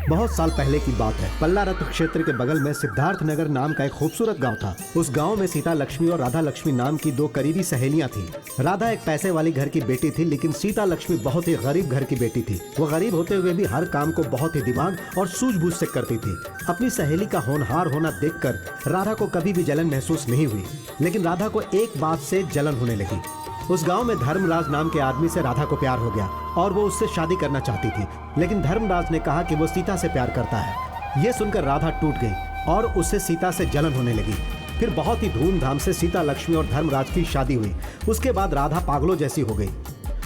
बहुत साल पहले की बात है। पल्ला रत्न क्षेत्र के बगल में सिद्धार्थ नगर नाम का एक खूबसूरत गांव था। उस गांव में सीता लक्ष्मी और राधा लक्ष्मी नाम की दो करीबी सहेलियां थीं। राधा एक पैसे वाली घर की बेटी थी, लेकिन सीता लक्ष्मी बहुत ही गरीब घर की बेटी थी। वो गरीब होते हुए भी हर काम को बहुत ही दिमाग और सूझबूझ से करती थी। अपनी सहेली का होनहार होना देखकर राधा को कभी भी जलन महसूस नहीं हुई, लेकिन राधा को एक बात से जलन होने लगी। उस गांव में धर्मराज नाम के आदमी से राधा को प्यार हो गया और वो उससे शादी करना चाहती थी, लेकिन धर्मराज ने कहा कि वो सीता से प्यार करता है। ये सुनकर राधा टूट गई और उससे सीता से जलन होने लगी। फिर बहुत ही धूमधाम से सीता लक्ष्मी और धर्मराज की शादी हुई। उसके बाद राधा पागलों जैसी हो गई।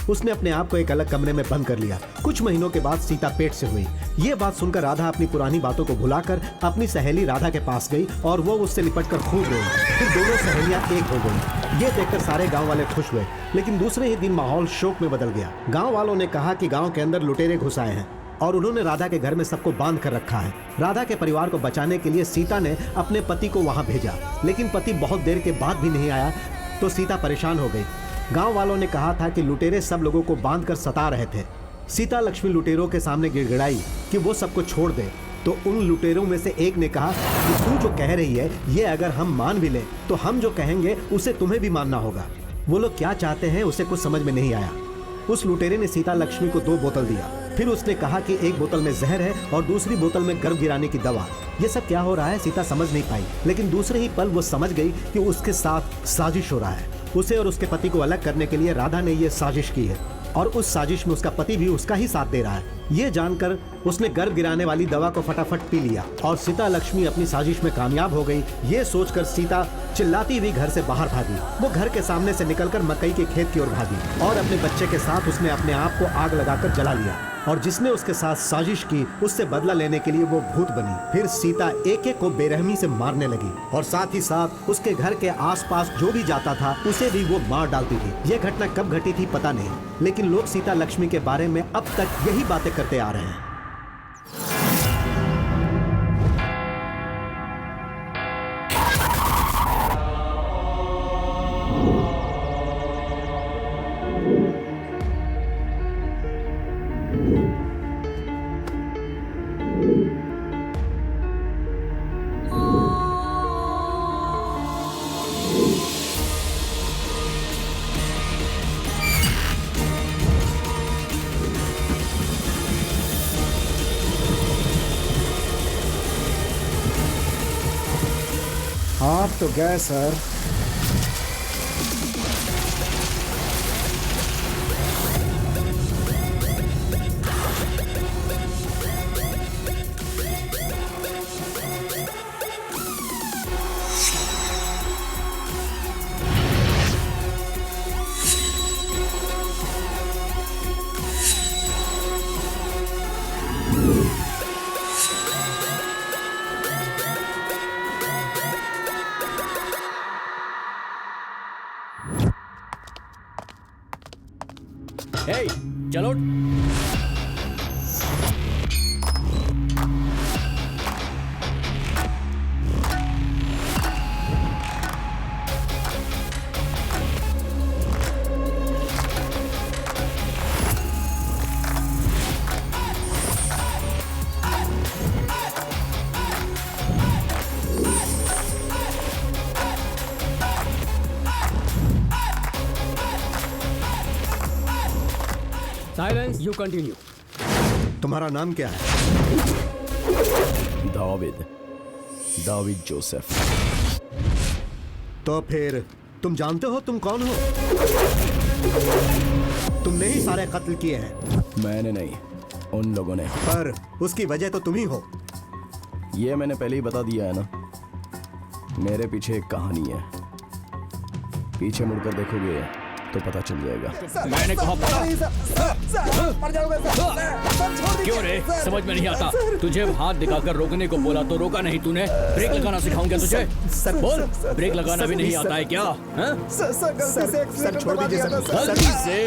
उसने अपने आप को एक अलग कमरे में बंद कर लिया। कुछ महीनों के बाद सीता पेट से हुई। ये बात सुनकर राधा अपनी पुरानी बातों को भुलाकर अपनी सहेली राधा के पास गई और वो उससे लिपटकर खूब रोई। फिर दोनों सहेलियां एक हो गई। ये देखकर सारे गांव वाले खुश हुए, लेकिन दूसरे ही दिन माहौल शोक में बदल गया। गांव वालों ने कहा कि गांव के अंदर लुटेरे घुस आए हैं और उन्होंने राधा के घर में सबको बांध कर रखा है। राधा के परिवार को बचाने के लिए सीता ने अपने पति को वहां भेजा, लेकिन पति बहुत देर के बाद भी नहीं आया तो सीता परेशान हो गई। गांव वालों ने कहा था कि लुटेरे सब लोगों को बांध कर सता रहे थे। सीता लक्ष्मी लुटेरों के सामने गिड़गिड़ाई कि वो सबको छोड़ दे, तो उन लुटेरों में से एक ने कहा कि तू जो कह रही है ये अगर हम मान भी लें तो हम जो कहेंगे उसे तुम्हें भी मानना होगा। वो लोग क्या चाहते हैं उसे कुछ समझ में नहीं आया। उस लुटेरे ने सीता लक्ष्मी को 2 बोतल दिया। फिर उसने कहा कि एक बोतल में जहर है और दूसरी बोतल में गर्भ गिराने की दवा। ये सब क्या हो रहा है सीता समझ नहीं पाई, लेकिन दूसरे ही पल वो समझ गई कि उसके साथ साजिश हो रहा है। उसे और उसके पति को अलग करने के लिए राधा ने ये साजिश की है और उस साजिश में उसका पति भी उसका ही साथ दे रहा है। ये जानकर उसने गर्भ गिराने वाली दवा को फटाफट पी लिया और सीता लक्ष्मी अपनी साजिश में कामयाब हो गई। ये सोचकर सीता चिल्लाती हुई घर से बाहर भागी। वो घर के सामने से निकलकर मकई के खेत की ओर भागी और अपने बच्चे के साथ उसने अपने आप को आग लगाकर जला लिया और जिसने उसके साथ साजिश की उससे बदला लेने के लिए वो भूत बनी। फिर सीता एक एक को बेरहमी से मारने लगी और साथ ही साथ उसके घर के आसपास जो भी जाता था उसे भी वो मार डालती थी। यह घटना कब घटी थी पता नहीं, लेकिन लोग सीता लक्ष्मी के बारे में अब तक यही बातें करते आ रहे हैं। आप तो गए सर। Hey, चलो। Silence, you continue. तुम्हारा नाम क्या है? दाविद जोसेफ। तो फिर तुम जानते हो तुम कौन हो? तुमने ही सारे कत्ल किए हैं। मैंने नहीं, उन लोगों ने। पर उसकी वजह तो तुम ही हो। ये मैंने पहले ही बता दिया है ना। मेरे पीछे एक कहानी है, पीछे मुड़कर देखोगे तो पता चल जाएगा। मैंने कहा क्यों रे, समझ में नहीं आता? तुझे हाथ दिखाकर रोकने को बोला तो रोका नहीं तूने। ब्रेक लगाना सिखाऊं क्या तुझे? बोल, ब्रेक लगाना भी नहीं आता है क्या? सर छोड़ दीजिए सर। गलती से?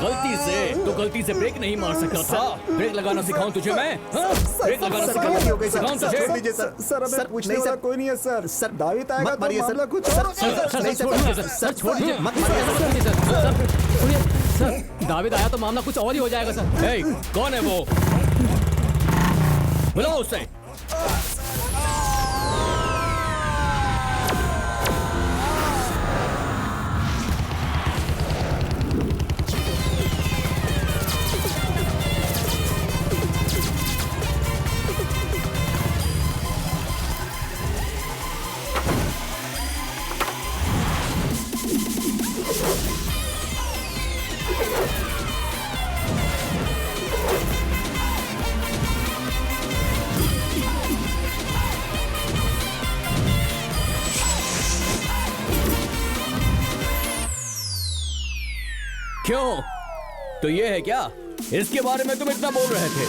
गलती से? तो गलती से ब्रेक नहीं मार सकता था? ब्रेक लगाना सिखाऊं तुझे मैं? ब्रेक लगाना सिखाऊं तुझे? सर पूछने वाला कोई नहीं है सर। सर दाविद आएगा तो मामला कुछ और। सर छोड़ दीजिए, मत मारिए सर। दाविद आया तो मामला कुछ और ही हो जाएगा सर। कौन है वो? बुलाओ उससे। क्यों? तो ये है क्या? इसके बारे में तुम इतना बोल रहे थे।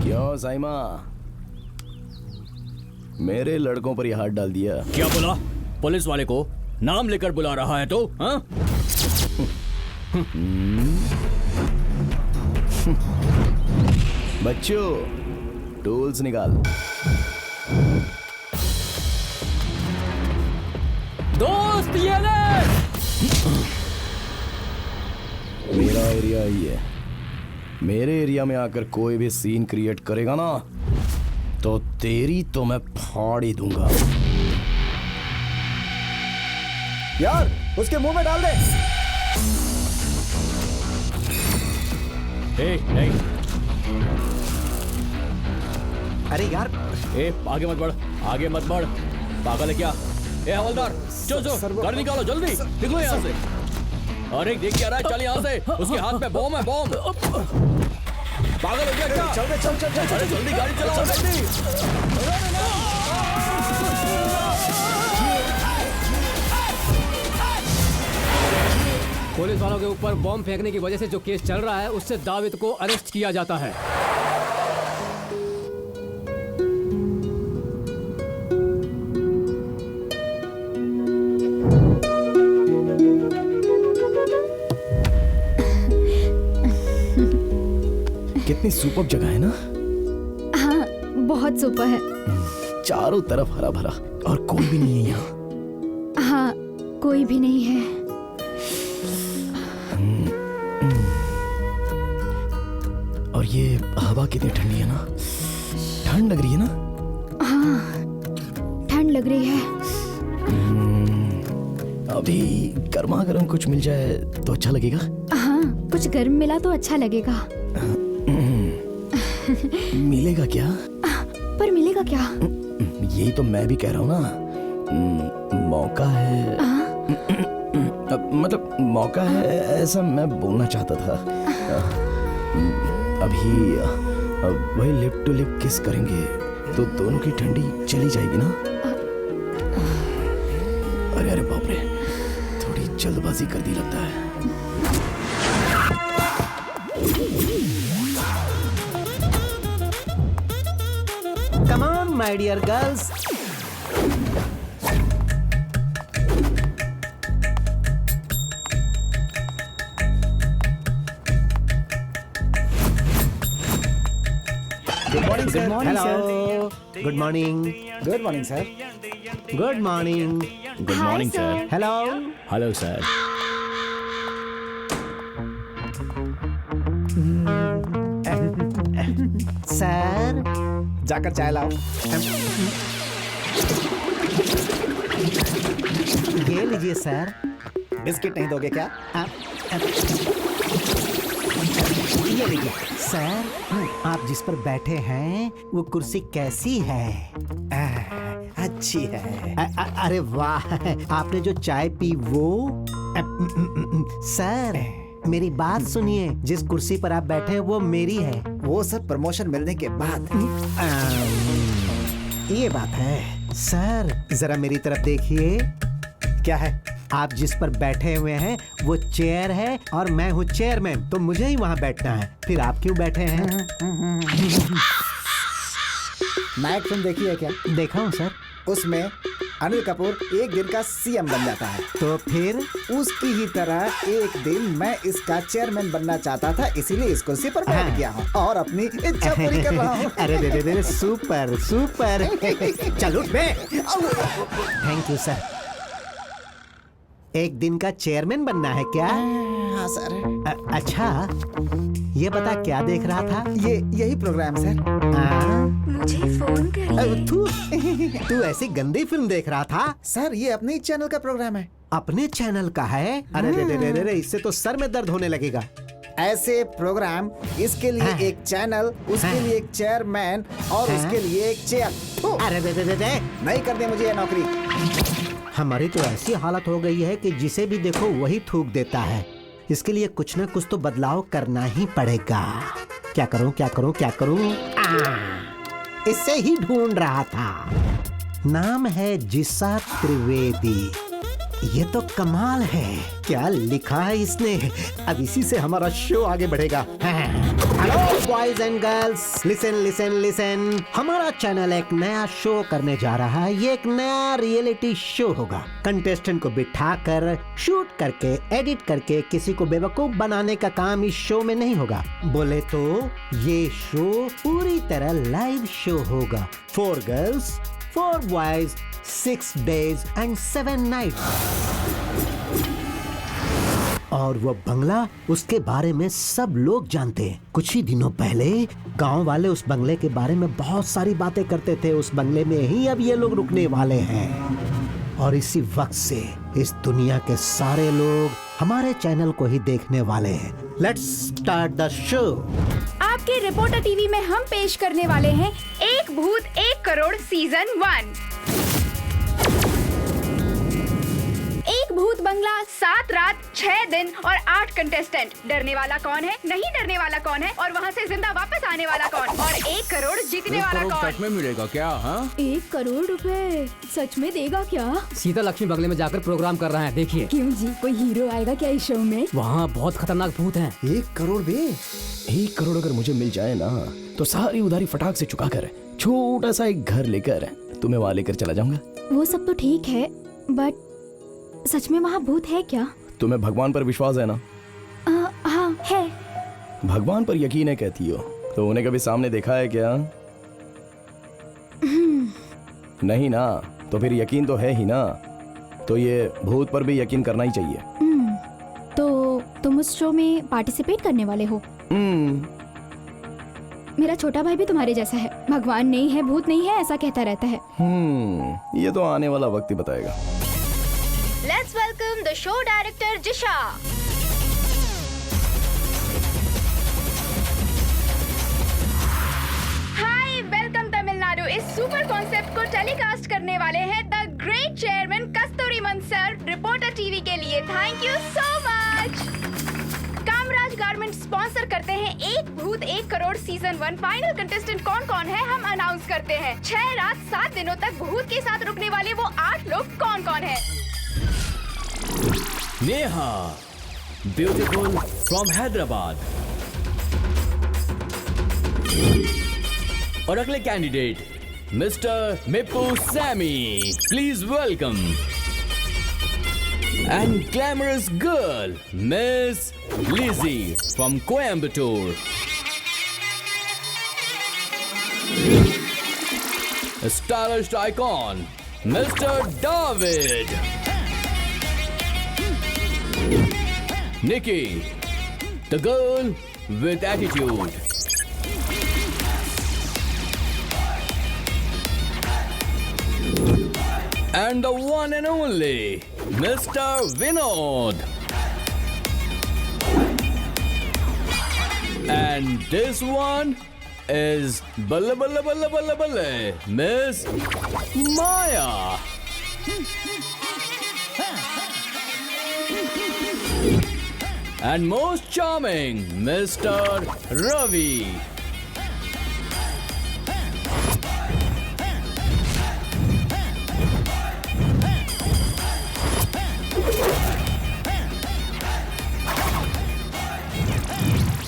क्यों साइमा, मेरे लड़कों पर ही हाथ डाल दिया? क्या बोला? पुलिस वाले को नाम लेकर बुला रहा है तो? हाँ? बच्चों, टूल्स निकाल। दोस्त ये ले। मेरा एरिया ही है। मेरे एरिया में आकर कोई भी सीन क्रिएट करेगा ना, तो तेरी तो मैं फाड़ ही दूंगा। यार उसके मुंह में डाल दे। नहीं। अरे यार, आगे मत बढ़, आगे मत बढ़। पागल है क्या? हवलदार, चलो गाड़ी निकालो जल्दी, निकलो यहाँ से। अरे देख क्या रहा है? चल यहाँ से। उसके हाथ में बॉम्ब है, बॉम्ब। पागल हो गया क्या? चल। अरे जल्दी गाड़ी चलाओ, जल्दी। पुलिस वालों के ऊपर बॉम्ब फेंकने की वजह से जो केस चल रहा है, उससे दाविद को अरेस्ट किया जाता है। कितनी सुपर्ब जगह है ना? हाँ, बहुत सुपर है। चारों तरफ हरा भरा और कोई भी नहीं है यहाँ। हाँ, कोई भी नहीं है। और ये हवा कितनी ठंडी है ना? ठंड लग रही है ना? हाँ, ठंड लग रही है। अभी गर्मा गर्म कुछ मिल जाए तो अच्छा लगेगा। हाँ, कुछ गर्म मिला तो अच्छा लगेगा। मिलेगा क्या? पर मिलेगा क्या? यही तो मैं भी कह रहा हूँ ना। मौका है। मतलब मौका है, ऐसा मैं बोलना चाहता था। अभी वही लिप टू लिप किस करेंगे तो दोनों की ठंडी चली जाएगी ना? अरे बाप रे, थोड़ी जल्दबाजी कर दी लगता है। Come on, my dear girls. Good morning sir. Hello. Good morning. Good morning sir. Good morning. Good morning sir. Hello. Hello sir. Sir, जाकर चाय लाओ। ये लीजिए सर। बिस्किट नहीं दोगे क्या? ये लीजिए सर। आप जिस पर बैठे हैं वो कुर्सी कैसी है? अच्छी है। अरे वाह, आपने जो चाय पी वो? सर, मेरी बात सुनिए। जिस कुर्सी पर आप बैठे हैं वो मेरी है। वो सब प्रमोशन मिलने के बाद। ये बात है। सर, जरा मेरी तरफ देखिए। क्या है? आप जिस पर बैठे हुए हैं वो चेयर है और मैं हूँ चेयरमैन, तो मुझे ही वहाँ बैठना है। फिर आप क्यों बैठे हैं? नायक फिल्म देखी है क्या? देखा हूँ सर। उसमें अनिल कपूर एक दिन का सीएम बन जाता है। तो फिर उसकी ही तरह एक दिन मैं इसका चेयरमैन बनना चाहता था, इसीलिए इस कुर्सी पर बैठ गया हूँ और अपनी इच्छा पूरी कर रहा हूँ। अरे दे दे सुपर सुपर। चलो बे। Thank you sir. एक दिन का चेयरमैन बनना है क्या? हाँ सर। अच्छा, ये बता क्या देख रहा था? यही प्रोग्राम सर। मुझे फोन कर। तू ऐसी गंदी फिल्म देख रहा था? सर ये अपने ही चैनल का प्रोग्राम है। अपने चैनल का है? अरे रे, इससे तो सर में दर्द होने लगेगा। ऐसे प्रोग्राम, इसके लिए एक चैनल, उसके लिए एक चेयरमैन और उसके लिए एक चेयर। अरे दे। नहीं करनी मुझे ये नौकरी। हमारी तो ऐसी हालत हो गई है कि जिसे भी देखो वही थूक देता है। इसके लिए कुछ न कुछ तो बदलाव करना ही पड़ेगा। क्या करूं? इसे ही ढूंढ रहा था। नाम है जिसा त्रिवेदी। ये तो कमाल है। क्या लिखा है इसने? अब इसी से हमारा शो आगे बढ़ेगा। Hello boys and girls, listen. हमारा चैनल एक नया शो करने जा रहा है। ये एक नया रियलिटी शो होगा। कंटेस्टेंट को बिठाकर शूट करके एडिट करके किसी को बेवकूफ बनाने का काम इस शो में नहीं होगा। बोले तो ये शो पूरी तरह लाइव शो होगा। 4 girls 4 boys 6 days and 7 nights। और वो बंगला, उसके बारे में सब लोग जानते हैं। कुछ ही दिनों पहले गांव वाले उस बंगले के बारे में बहुत सारी बातें करते थे। उस बंगले में ही अब ये लोग रुकने वाले हैं और इसी वक्त से इस दुनिया के सारे लोग हमारे चैनल को ही देखने वाले हैं। Let's start the show. आपके रिपोर्टर टीवी में हम पेश करने वाले हैं एक भूत 1 करोड़ सीजन 1। एक भूत बंगला, 7 रात 6 दिन और 8 कंटेस्टेंट। डरने वाला कौन है, नहीं डरने वाला कौन है, और वहाँ से जिंदा वापस आने वाला कौन, और 1 करोड़ जीतने वाला कौन। सच में मिलेगा क्या? हाँ, 1 करोड़ रुपए सच में देगा क्या? सीता लक्ष्मी बंगले में जाकर प्रोग्राम कर रहे हैं, देखिए। क्यों जी, कोई हीरो आएगा क्या इस शो में? वहाँ बहुत खतरनाक भूत हैं। 1 करोड़ बे। 1 करोड़ अगर मुझे मिल जाए ना तो सारी उधारी फटाक से चुका कर छोटा सा एक घर लेकर तुम्हें वहाँ लेकर चला जाऊंगा। वो सब तो ठीक है, बट सच में वहाँ भूत है क्या? तुम्हें भगवान पर विश्वास है ना? हाँ है। भगवान पर यकीन है कहती हो, तो उन्हें कभी सामने देखा है क्या? नहीं ना, तो फिर यकीन तो है ही ना। तो ये भूत पर भी यकीन करना ही चाहिए। तो तुम उस शो में पार्टिसिपेट करने वाले हो? मेरा छोटा भाई भी तुम्हारे जैसा है। भगवान नहीं है, भूत नहीं है, ऐसा कहता रहता है। ये तो आने वाला वक्त ही बताएगा। Let's welcome the show director Jisha. Hi, welcome Tamil Nadu. इस सुपर कॉन्सेप्ट को टेलीकास्ट करने वाले हैं the great chairman Kasturiman sir, reporter TV के लिए। Thank you so much. Kamaraj garment sponsor करते हैं एक भूत 1 करोड़ सीजन 1। फाइनल कंटेस्टेंट कौन कौन है हम अनाउंस करते हैं। 6 रात 7 दिनों तक भूत के साथ रुकने वाले वो 8 लोग कौन कौन है। Neha, beautiful from Hyderabad. और अगले candidate mister Mippu Sammy, please welcome. And glamorous girl miss Lizzy from Coimbatore. Stylish icon mister David. Nikki, the girl with attitude. And the one and only Mr. Vinod. And this one is Balla Balla Balla Balla Balla, Miss Maya. And most charming, Mr. Ravi.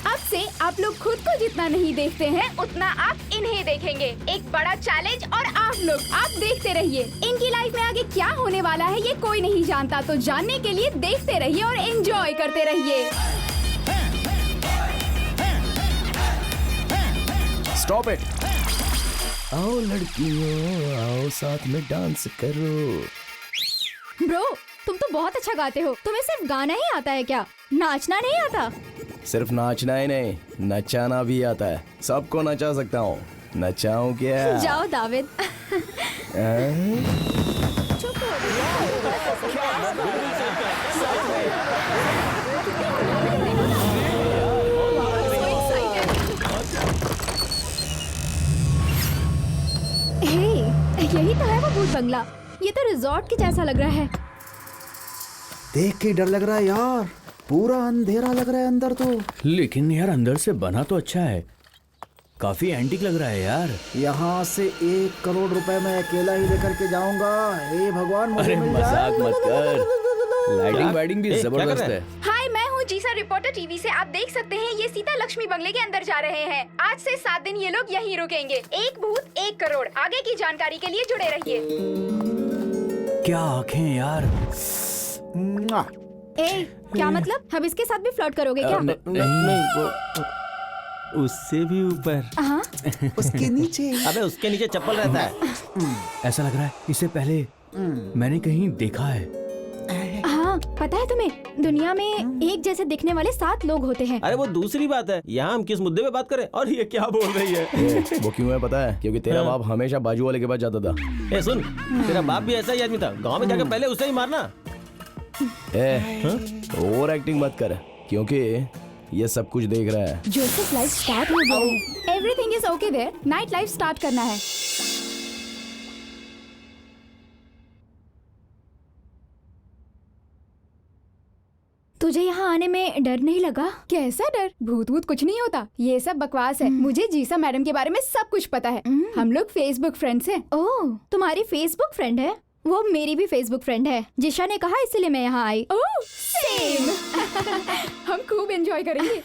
अब से आप लोग खुद को जितना नहीं देखते हैं, उतना आप इन्हें देखेंगे। एक बड़ा चैलेंज और आप लुक। आप देखते रहिए, इनकी लाइफ में आगे क्या होने वाला है ये कोई नहीं जानता, तो जानने के लिए देखते रहिए और एंजॉय करते रहिए। Stop it. आओ लड़कियों, आओ साथ में डांस करो। ब्रो, तुम तो बहुत अच्छा गाते हो। तुम्हें सिर्फ गाना ही आता है क्या? नाचना नहीं आता? सिर्फ नाचना ही नहीं, नचाना भी आता है। सबको नचा सकता हूँ। नचाऊं क्या? जाओ दाविद। चुप हो यही तो है वो भूत बंगला। ये तो रिजॉर्ट के जैसा लग रहा है। देख के डर लग रहा है यार, पूरा अंधेरा लग रहा है अंदर तो। लेकिन यार अंदर से बना तो अच्छा है, काफी एंटीक लग रहा है यार। यहाँ से 1 करोड़ रुपए मैं अकेला ही लेकर के जाऊंगा। हे भगवान, मुझे अरे मिल जाए। मजाक मत कर, लाइटिंग वाइटिंग भी जबरदस्त है। हाय, मैं हूँ जीसा रिपोर्टर टीवी से। आप देख सकते हैं ये सीता लक्ष्मी बंगले के अंदर जा रहे हैं। आज से 7 दिन ये लोग यहीं रुकेंगे। 1 भूत 1 करोड़। आगे की जानकारी के लिए जुड़े रहिए। क्या आंखें यार। मुआ। ए, क्या मतलब? हम इसके साथ भी फ्लर्ट करोगे क्या? नहीं, उससे भी ऊपर। हाँ, उसके नीचे। अबे उसके नीचे चप्पल रहता है। ऐसा लग रहा है इससे पहले मैंने कहीं देखा है। हाँ, पता है तुम्हें, दुनिया में एक जैसे दिखने वाले 7 लोग होते हैं। अरे वो दूसरी बात है, यहाँ हम किस मुद्दे पे बात करें और ये क्या बोल रही है। वो क्यों है पता है? क्योंकि तेरा बाप हमेशा बाजू वाले के पास जाता था। ए सुन, तेरा बाप भी ऐसा ही आदमी था। गांव में जाकर पहले उसे ही मारना। ओवर एक्टिंग मत कर, क्योंकि ये सब कुछ देख रहा है। जोसेफ, लाइफ स्टार्ट हो गया है। Everything is okay there. Night life start करना है। तुझे यहाँ आने में डर नहीं लगा? कैसा डर? भूत वूत कुछ नहीं होता, ये सब बकवास है। मुझे जीसा मैडम के बारे में सब कुछ पता है। हम लोग फेसबुक फ्रेंड्स हैं। ओह, तुम्हारी फेसबुक फ्रेंड है? वो मेरी भी फेसबुक फ्रेंड है। जिशा ने कहा इसलिए मैं यहाँ आई। Oh same. हम खूब एंजॉय करेंगे।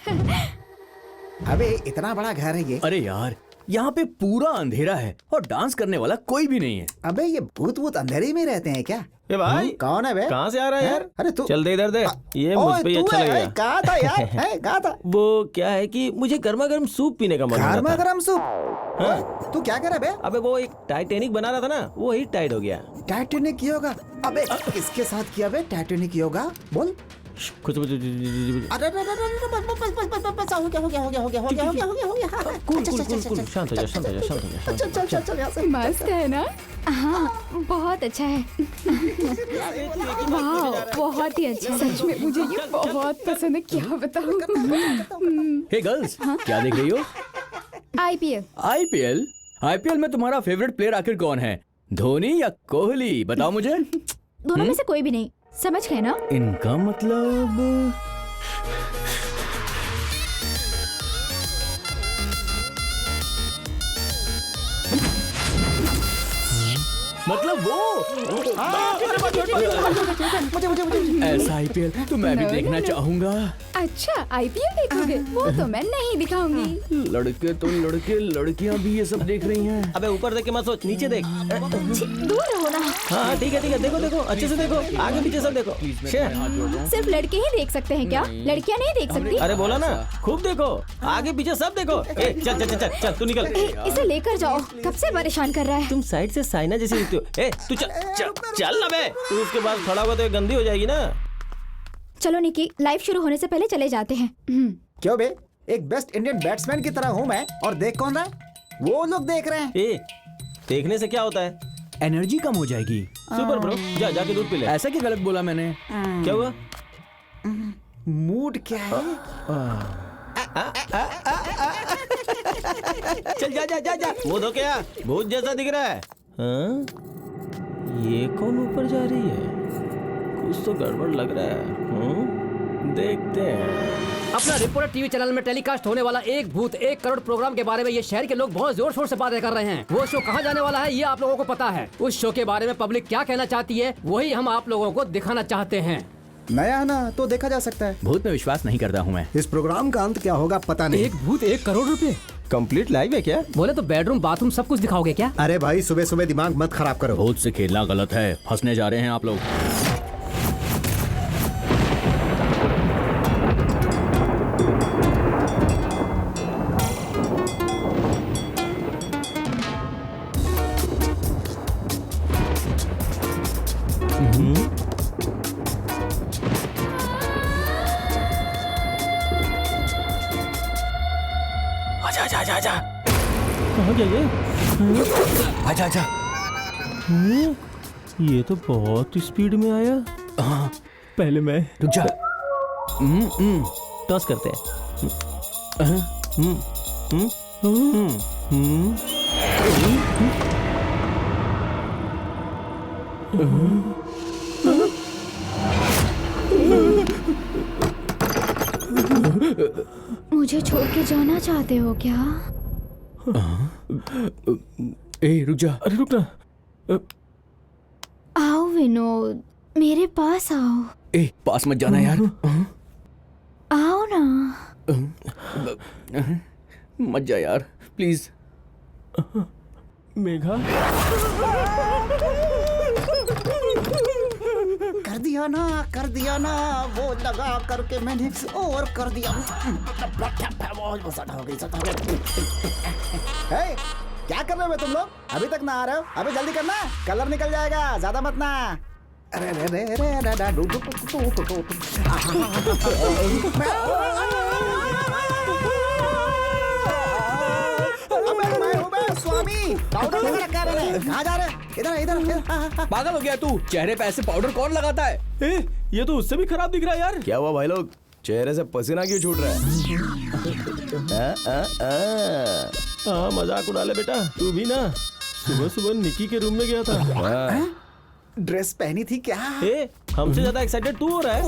अबे इतना बड़ा घर है ये। अरे यार, यहाँ पे पूरा अंधेरा है और डांस करने वाला कोई भी नहीं है। अबे ये भूत वूत अंधेरे में रहते हैं क्या? ए भाई, कौन है बे? कहाँ से आ रहा है यार? अरे तू चल दे इधर दे, ये मुझ पे ही अच्छा लगेगा। कहा था यार, कहा था। वो क्या है कि मुझे गर्मा गर्म सूप पीने का मन हो रहा गर्मा था। गर्म सूप। हाँ। तू क्या कर रहा है बे? अबे वो एक टाइटैनिक बना रहा था ना, वो ही टाइट हो गया। टाइटैनिक की होगा? अबे किसके साथ किया बे टाइटैनिक की होगा? बोल। कुछ अरे बस हो गया। कूल शांत हो जा, शांत हो जा, शांत हो जा। चल यहाँ से। मस्त है ना? हाँ, बहुत अच्छा है। वाह, बहुत ही अच्छा। सच में मुझे ये बहुत पसंद है, क्या बताऊँ। हे गर्ल्स, क्या देख रही हो? IPL। आईपीएल? आईपीएल में तुम्हारा फेवरेट प्लेयर आखिर कौन है? धोनी या कोहली? बताओ मुझे। दोनों में से कोई भी नहीं, समझ गए ना? इनका मतलब वो ऐसा आईपीएल तो मैं भी देखना चाहूंगा। अच्छा, IPL देखोगे? वो तो मैं नहीं दिखाऊंगी। लड़के तो लड़के, लड़कियां भी ये सब देख रही हैं। अबे ऊपर देख के मत सोच, नीचे देख। दूर रहो ना। हाँ ठीक है, देखो देखो, अच्छे से देखो, आगे पीछे सब देखो। सिर्फ लड़के ही देख सकते हैं क्या? लड़कियां नहीं देख सकती? अरे बोला ना, खूब देखो, आगे पीछे सब देखो। ए, चल चल चल चल, तू निकल। इसे लेकर जाओ, कब से परेशान कर रहा है। तुम साइड से साइना जैसी दिखती हो। ए, तू चल ना बे, तू उसके बाद खड़ा होगा तो ये गंदी हो जाएगी ना। चलो निकी, लाइव शुरू होने से पहले चले जाते हैं। क्यों बे? एक बेस्ट इंडियन बैट्समैन की तरह हूँ मैं, और देख कौन रहा है? वो लोग देख रहे हैं। ए, देखने से क्या होता है? एनर्जी कम हो जाएगी। सुपर ब्रो, जाके दूध पी ले। ऐसा क्या गलत बोला मैंने? क्या हुआ? मूड क्या है? चल जा, मुंह धो के आ, भूत जैसा दिख रहा है। हाँ? ये कौन ऊपर जा रही है? कुछ तो गड़बड़ लग रहा है। देखते हैं। अपना रिपोर्टर टीवी चैनल में टेलीकास्ट होने वाला 1 भूत 1 करोड़ प्रोग्राम के बारे में ये शहर के लोग बहुत जोर शोर से बातें कर रहे हैं। वो शो कहाँ जाने वाला है ये आप लोगों को पता है। उस शो के बारे में पब्लिक क्या कहना चाहती है वही हम आप लोगों को दिखाना चाहते हैं। नया ना तो देखा जा सकता है। भूत में विश्वास नहीं करता हूँ मैं। इस प्रोग्राम का अंत क्या होगा पता नहीं। 1 भूत 1 करोड़ रुपए? कंप्लीट लाइव है क्या? बोले तो बेडरूम बाथरूम सब कुछ दिखाओगे क्या? अरे भाई सुबह सुबह दिमाग मत खराब करो। भूत से खेलना गलत है, फंसने जा रहे हैं आप लोग। आजा। कहाँ गया ये? आजा। ये तो बहुत स्पीड में आया। हाँ, पहले मैं रुक जा। टॉस करते हैं। मुझे छोड़ के जाना चाहते हो क्या? ए रुक जा। अरे रुक ना। आओ विनोद, मेरे पास आओ। ए पास मत जाना यार। आओ ना। मत जा यार प्लीज। मेघा, कर दिया ना वो लगा करके मैंने और कर दिया। हे, क्या कर रहे हो तुम लोग? अभी तक ना आ रहे हो? अभी जल्दी करना, कलर निकल जाएगा, ज्यादा मत ना। अरे रे रे रे रे रे डू डू टू टू टू। स्वामी पाउडर लगा रखा है मैंने। कहाँ जा रहे हैं? इधर। पागल हो गया तू? चेहरे पे ऐसे पाउडर कौन लगाता है? ये तो उससे भी खराब दिख रहा है यार। क्या हुआ भाई लोग, चेहरे से पसीना क्यों छूट रहा है? मजाक उड़ा ले बेटा, तू भी ना सुबह सुबह निकी के रूम में गया था। ड्रेस पहनी थी क्या? हमसे ज्यादा एक्साइटेड तू हो रहा है।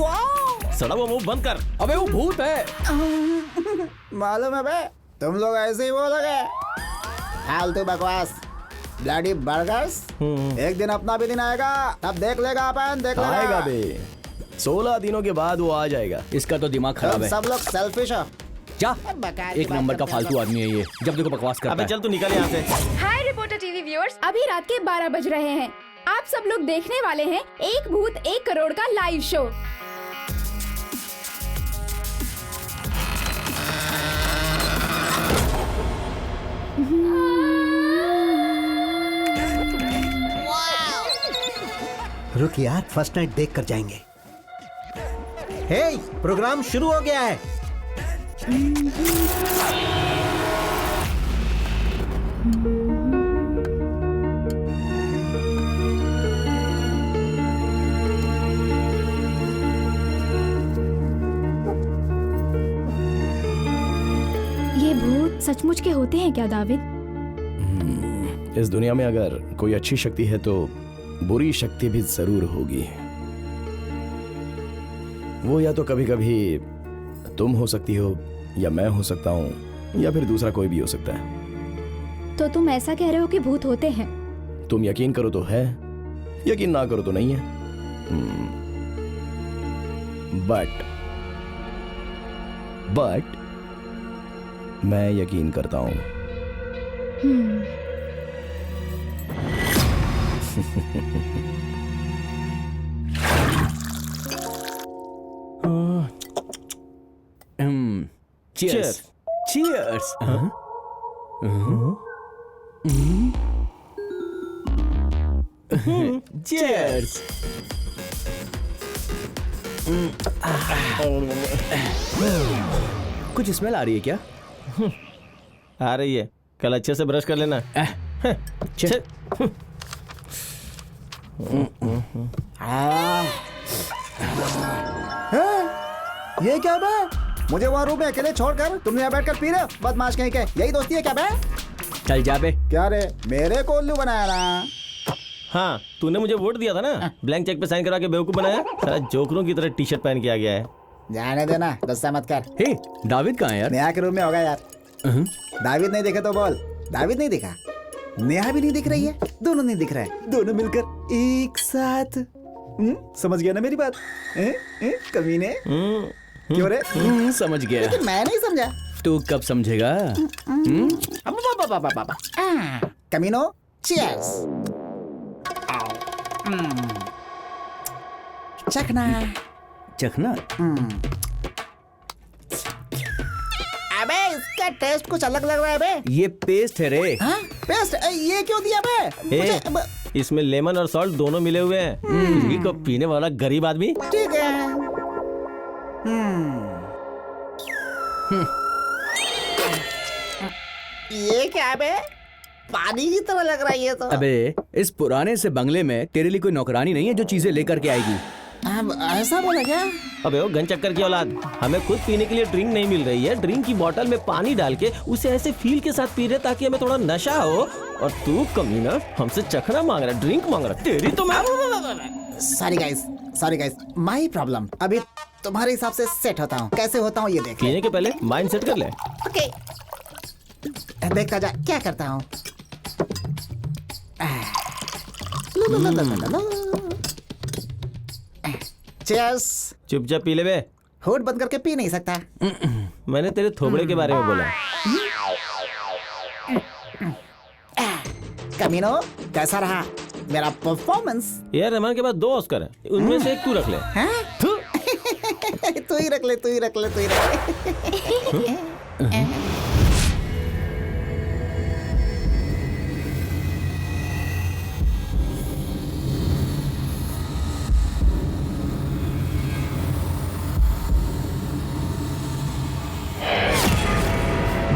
सड़ा वो मुंह बंद कर। अबे वो भूत है। मालूम है बे, तुम लोग ऐसे ही बोलोगे। फालतू बकवास, ब्लडी बर्गर्स। एक दिन अपना भी दिन आएगा, तब देख लेगा अपन, देख लेगा। आएगा बे, 16 दिनों के बाद वो आ जाएगा। इसका तो दिमाग खराब तुम है। सब लोग सेल्फिश हो। जा, एक नंबर का फालतू आदमी है ये, जब देखो बकवास करता अबे है। चल तू निकल यहाँ से। हाय रिपोर्टर टीवी व्यूअर्स, अभी रात के 12 बज रहे हैं। आप सब लोग देखने वाले हैं एक भूत 1 करोड़ का लाइव शो। रुक यार, फर्स्ट नाइट देख कर जाएंगे। हे, प्रोग्राम शुरू हो गया है। ये भूत सचमुच के होते हैं क्या दाविद? इस दुनिया में अगर कोई अच्छी शक्ति है तो बुरी शक्ति भी जरूर होगी। वो या तो कभी कभी तुम हो सकती हो, या मैं हो सकता हूँ, या फिर दूसरा कोई भी हो सकता है। तो तुम ऐसा कह रहे हो कि भूत होते हैं? तुम यकीन करो तो है, यकीन ना करो तो नहीं है। बट मैं यकीन करता हूँ। Cheers. Cheers. Cheers. कुछ स्मेल आ रही है क्या? आ रही है, कल अच्छे से ब्रश कर लेना। चल। ये क्या बे? मुझे वहाँ रूम में अकेले छोड़कर तुम यहाँ बैठकर पी रहे हो? बदमाश कहीं के। यही दोस्ती है क्या बे? चल जा बे। क्या रे, मेरे को उल्लू बनाया ना? हाँ, तूने मुझे वोट दिया था ना, ब्लैंक चेक पे साइन करा के बेवकूफ बनाया। सारा जोकरों की तरह टी शर्ट पहन के आ गया है। जाने देना, गुस्सा मत कर। हे, दाविद कहाँ है यार? नेहा के रूम में होगा यार। दाविद नहीं दिखे तो बोल, दाविद नहीं दिखा। नेहा भी नहीं दिख रही है, दोनों नहीं दिख रहा है, दोनों मिलकर एक साथ। समझ गया ना मेरी बात? कमीने क्यों रे? समझ गया। लेकिन मैं नहीं समझा। तू कब समझेगा? कमीनो, चीयर्स। चखना। चखना? अबे इसका टेस्ट कुछ अलग लग रहा है बे। ये पेस्ट है रे। हाँ? पेस्ट? ये क्यों दिया बे? ए, इसमें लेमन और सॉल्ट दोनों मिले हुए हैं। इसी को पीने वाला गरीब आदमी। ठीक है। ये क्या है बे? पानी की तरह लग रहा है ये तो। अबे इस पुराने से बंगले में तेरे लिए कोई नौकरानी नहीं है जो चीजें लेकर के आएगी। अब ऐसा बोला क्या? अबे वो गन चक्कर की औलाद, हमें खुद पीने के लिए ड्रिंक नहीं मिल रही है, ड्रिंक की बोतल में पानी डाल के उसे ऐसे फील के साथ पी रहे ताकि हमें थोड़ा नशा हो, और तू कमीना हमसे चखना मांग रहा, ड्रिंक मांग रहा। तेरी तो मैं सॉरी गाइस, माई प्रॉब्लम। अभी तुम्हारे हिसाब से सेट होता हूँ। कैसे होता हूँ ये देख ले। पीने के पहले माइंड सेट कर ले। ओके, देखता जा क्या करता हूँ। चीयर्स। चुपचाप पी ले बे। होठ बंद करके पी नहीं सकता। मैंने तेरे थोबड़े के बारे में बोला। कमीनो, कैसा रहा मेरा परफॉर्मेंस? यार रहमान के पास 2 ऑस्कर हैं, उनमें से एक तू रख ले। तू ही रख ले।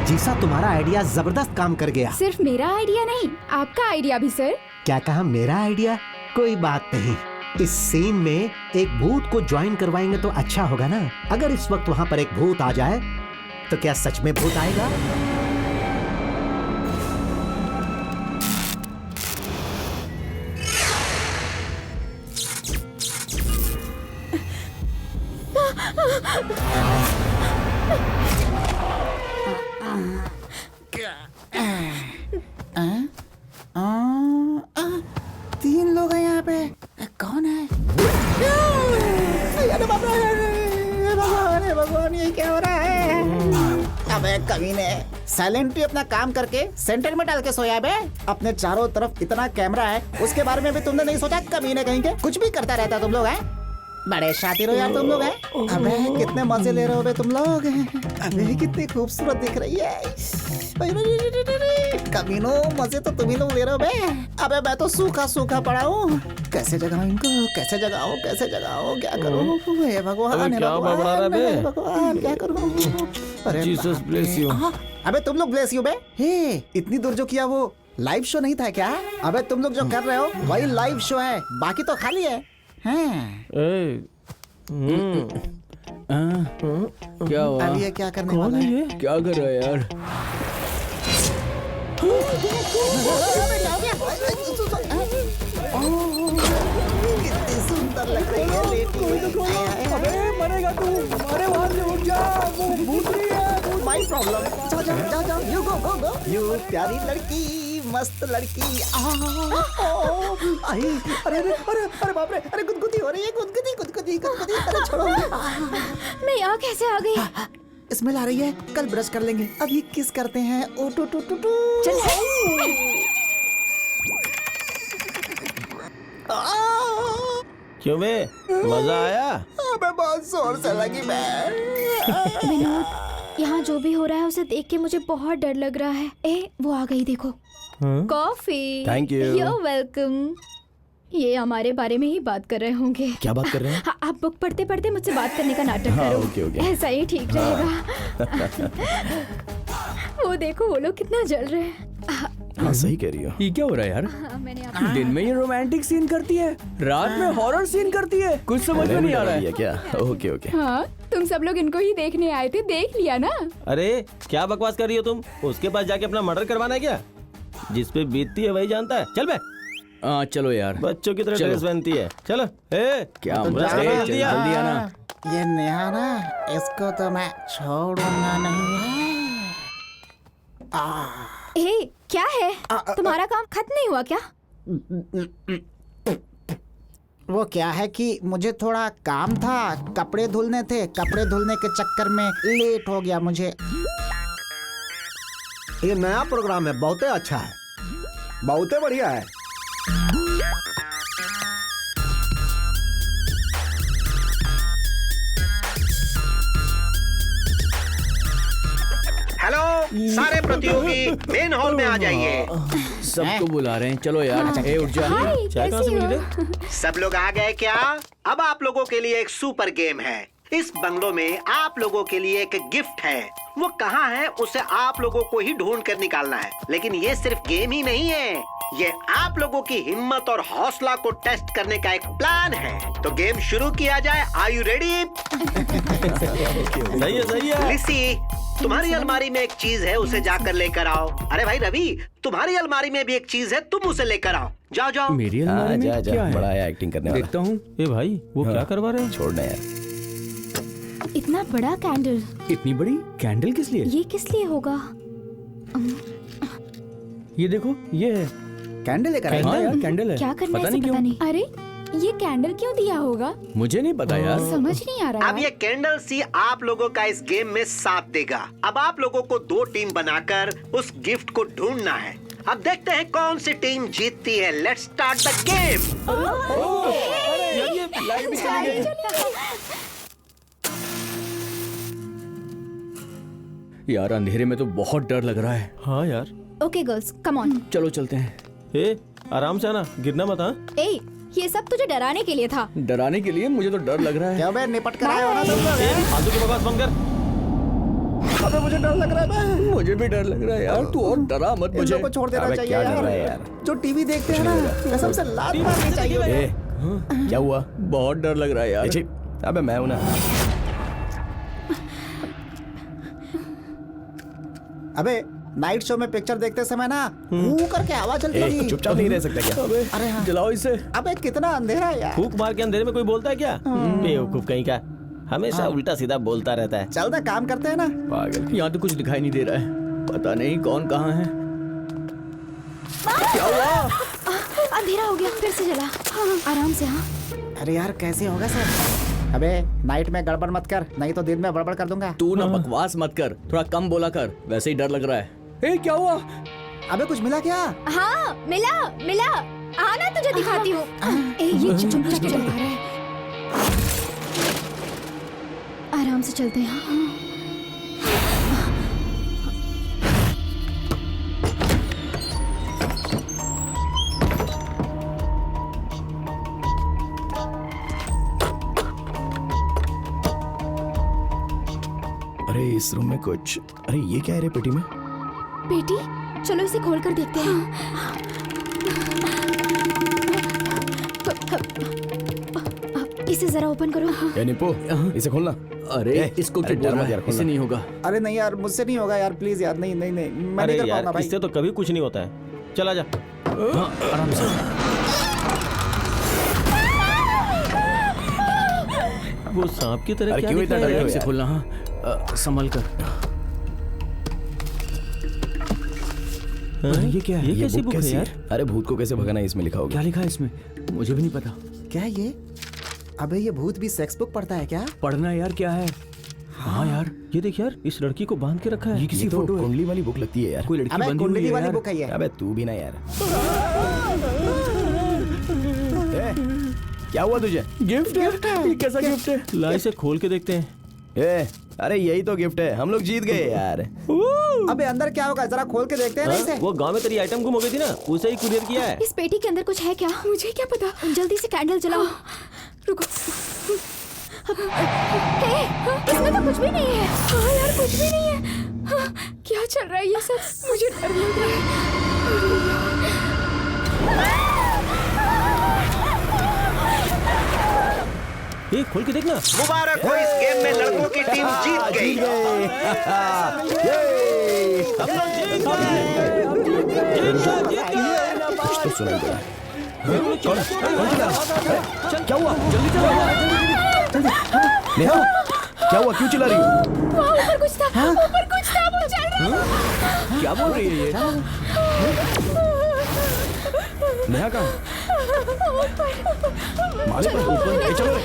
जीसा, तुम्हारा आइडिया जबरदस्त काम कर गया। सिर्फ मेरा आइडिया नहीं, आपका आइडिया भी सर। क्या कहा? मेरा आइडिया? कोई बात नहीं, इस सीन में एक भूत को ज्वाइन करवाएंगे तो अच्छा होगा ना। अगर इस वक्त वहाँ पर एक भूत आ जाए तो क्या सच में भूत आएगा? तीन लोग हैं यहाँ पे। कौन है? अरे भगवान, ये क्या हो रहा है? अबे कमीने, साइलेंटली अपना काम करके सेंटर में डाल के सोया बे। अपने चारों तरफ इतना कैमरा है, उसके बारे में भी तुमने नहीं सोचा? कमीने कहीं के कुछ भी करता रहता तुम लोग हैं। बड़े शातिर हो यार तुम लोग हैं। अबे कितने मजे ले रहे हो बे तुम लोग। अबे कितनी खूबसूरत दिख रही है। कमीनो, मजे तो तुम ही लोग ले रहे हो बे। अबे मैं तो सूखा पड़ा हूँ। कैसे जगाऊं इनको? कैसे जगाऊं? क्या करूँ? हे भगवान, अबे क्या बड़बड़ा रहा बे? भगवान, क्या करूँ? अरे जीसस ब्लेस यू। अबे तुम लोग ब्लेस यू बे। हे, इतनी दूर जो किया वो लाइव शो नहीं था क्या? अबे तुम लोग जो कर रहे हो वही लाइव शो है, बाकी तो खाली है। क्या हुआ? अब ये क्या करने वाला है? क्या कर रहा है यार? कितनी सुंदर लग रही है लेटी। अबे मरेगा तू। अरे वहां से उठ जा, वो भूत रही है। My problem. जा, यू गो। यू प्यारी लड़की, मस्त लड़की। आई, अरे बाप रे, अरे गुदगुदी हो रही है, गुदगुदी। अरे छोड़ो। मैं यहाँ कैसे आ गई? स्मेल आ रही है, कल ब्रश कर लेंगे, अभी किस करते हैं। ओ टू टू टू टू। चल क्यों बे, मजा आया? अबे बहुत जोर से लगी मैं। विनोद, यहाँ जो भी हो रहा है उसे देख के मुझे बहुत डर लग रहा है। वो आ गई देखो। Coffee. Thank you. You're welcome। ये हमारे बारे में ही बात कर रहे होंगे। क्या बात कर रहे हैं? हाँ, आप बुक पढ़ते पढ़ते मुझसे बात करने का नाटक करो। ओके। ऐसा ही ठीक रहेगा। वो देखो, वो लोग कितना जल रहे हैं। हाँ, सही कह रही हो। ये क्या हो रहा है यार? मैंने आपको दिन में ये रोमांटिक सीन करती है, रात में हॉरर सीन करती है, कुछ समझ में नहीं आ रहा है। क्या? ओके। हाँ, तुम सब लोग इनको ही देखने आए थे, देख लिया ना? अरे क्या बकवास कर रही हो तुम? उसके पास जाके अपना मर्डर करवाना है क्या? जिस पे बीतती है वही जानता है। चल बे। चलो यार, बच्चों की तरह चलो। ड्रेस पहनती है। चलो। क्या तो मजा जाना है, जल्दी जल्दी आ। आना। ये नेहा ना, इसको तो मैं छोड़ूंगा नहीं है। क्या है? तुम्हारा काम खत्म नहीं हुआ क्या? वो क्या है कि मुझे थोड़ा काम था, कपड़े धुलने थे, कपड़े धुलने के चक्कर में लेट हो गया मुझे। ये नया प्रोग्राम है, बहुत अच्छा है, बहुत बढ़िया है। हेलो सारे प्रतियोगी मेन हॉल में आ जाइए। सबको बुला रहे हैं, चलो यार। ए उठ जा। हाय, चाय कहाँ से कैसी मिली हो? रे? सब लोग आ गए क्या? अब आप लोगों के लिए एक सुपर गेम है। इस बंगलों में आप लोगों के लिए एक गिफ्ट है। वो कहाँ है उसे आप लोगों को ही ढूंढ कर निकालना है। लेकिन ये सिर्फ गेम ही नहीं है, ये आप लोगों की हिम्मत और हौसला को टेस्ट करने का एक प्लान है। तो गेम शुरू किया जाए। Are you ready? सही है सही है। लिसी, तुम्हारी अलमारी में एक चीज है, उसे जाकर लेकर आओ। अरे भाई रवि, तुम्हारी अलमारी में भी एक चीज है, तुम उसे लेकर आओ। जाओ जाओ। मेरी अलमारी में जा क्या है? बड़ा है एक्टिंग करने वाला। देखता हूँ। ए भाई वो क्या करवा रहे हैं? छोड़ना यार। इतना बड़ा कैंडल, इतनी बड़ी कैंडल किस लिए? ये किस लिए होगा? ये देखो, ये है। कैंडल लेकर आए। हाँ यार, कैंडल है। क्या करना है पता इसे, नहीं पता क्यों। नहीं। अरे ये कैंडल क्यों दिया होगा? मुझे नहीं पता यार। समझ नहीं आ रहा अब ये कैंडल सी आप लोगों का इस गेम में साथ देगा। अब आप लोगों को 2 टीम बनाकर उस गिफ्ट को ढूंढना है। अब देखते हैं कौन सी टीम जीतती है। Let's start the game. यार अंधेरे में तो बहुत डर लग रहा है। हाँ यार। Okay girls, come on. चलो चलते हैं। ए आराम से आना, गिरना मत। हाँ ए, ये सब तुझे डराने के लिए था। डराने के लिए? मुझे तो डर लग रहा है। क्या बे, निपट कर आए हो ना तुम लोग? ए, फालतू की बकवास बंद कर। अबे मुझे डर लग रहा है बे। मुझे भी डर लग रहा है यार। तू और डरा मत इन मुझे। लोग को छोड़ देना अबे चाहिए क्या डर रहा है यार। यार? जो टीवी देखते हैं ना, कसम से लात मारनी चाहिए। ए, क्या हुआ? बहुत डर लग रहा है यार। ए, अबे मैं हूं ना। अबे नाइट शो में पिक्चर देखते समय ना हू करके आवाज चलती ए, होगी। चुपचाप नहीं रह सकता क्या? अरे हाँ। जलाओ इसे। अबे कितना अंधेरा है यार। फूक मार के अंधेरे में कोई बोलता है क्या? बेवकूफ कहीं का, हमेशा उल्टा सीधा बोलता रहता है। चल ना, काम करते हैं ना। पागल। यहाँ तो कुछ दिखाई नहीं दे रहा है। पता नहीं कौन कहाँ है। क्या हुआ? अंधेरा हो गया, फिर से जला। आराम से। हाँ अरे यार कैसे होगा सर? अबे नाइट में गड़बड़ मत कर, नहीं तो दिन में बड़बड़ कर दूंगा। तू ना बकवास मत कर, थोड़ा कम बोला कर। वैसे ही डर लग रहा है। ए, क्या हुआ? अबे कुछ मिला क्या? हाँ, मिला। आना तुझे दिखाती हूँ। ए, ये चुपचाप चला रहा है। आराम से चलते हैं। हाँ। अरे इस रूम में कुछ, अरे ये क्या है रे पेटी में? बेटी, चलो इसे खोल कर देखते हैं। इसे जरा ओपन करो। ए निप्पो, इसे खोलना। अरे इसको अरे क्यों बोल डर रहा मत यार, है? खोलना। इससे नहीं होगा। अरे नहीं यार, मुझसे नहीं होगा यार, प्लीज यार। नहीं मैं अरे नहीं कर यार पाऊंगा भाई। इससे तो कभी कुछ नहीं होता है। चला जा। हाँ, आराम से। वो सांप की तरह अरे क्या क्यों दिख रहा इतना है डर यार? रहे हो इसे यार? खोलना। हाँ, संभल कर। हाँ? ये क्या है? ये ये कैसी बुक बुक है कैसी यार? है? अरे भूत को कैसे भगाना है इसमें लिखा होगा। क्या लिखा है इसमें? मुझे भी नहीं पता। क्या है ये? अबे ये भूत भी सेक्स बुक पढ़ता है क्या? पढ़ना यार क्या है? हाँ यार, ये देख यार, इस लड़की को बांध के रखा है। ये किसी ये तो फोटो है। कुंडली वाली बुक लगती है यार। कोई लड़की अबे बंधी हुई कुंडली है वाली यार। बुक है ये। अबे तू भी ना यार। ए, क्या हुआ तुझे? गिफ्ट है। ये कैसा गिफ्ट है? ला इसे खोल के देखते हैं। ए, अरे यही तो गिफ्ट है, हम लोग जीत गए यार। अबे अंदर क्या होगा, जरा खोल के देखते हैं ना हाँ? इसे। वो गांव में तेरी आइटम गुम हो गई थी ना, उसे ही कुरियर किया है। इस पेटी के अंदर कुछ है क्या? मुझे क्या पता। जल्दी से कैंडल जलाओ। रुको। हे, इसमें तो कुछ भी नहीं है। हाँ यार, कुछ भी नहीं है। हाँ, क्या चल रहा है ये सब? मुझे डर लग रहा है। ए, खोल के देखना। मुबारक हो, इस गेम में लड़कों की टीम जीत गई। कुछ तो सुनाई दे रहा है। कौन चला? क्या हुआ? जल्दी चलो। नेहा, क्या हुआ? क्यों चिल्ला रही हो? वहाँ ऊपर कुछ था। ऊपर कुछ था, वो चल रहा था। क्या बोल रही है ये? नेहा कहाँ? माले पर ऊपर। ए, चलो रे।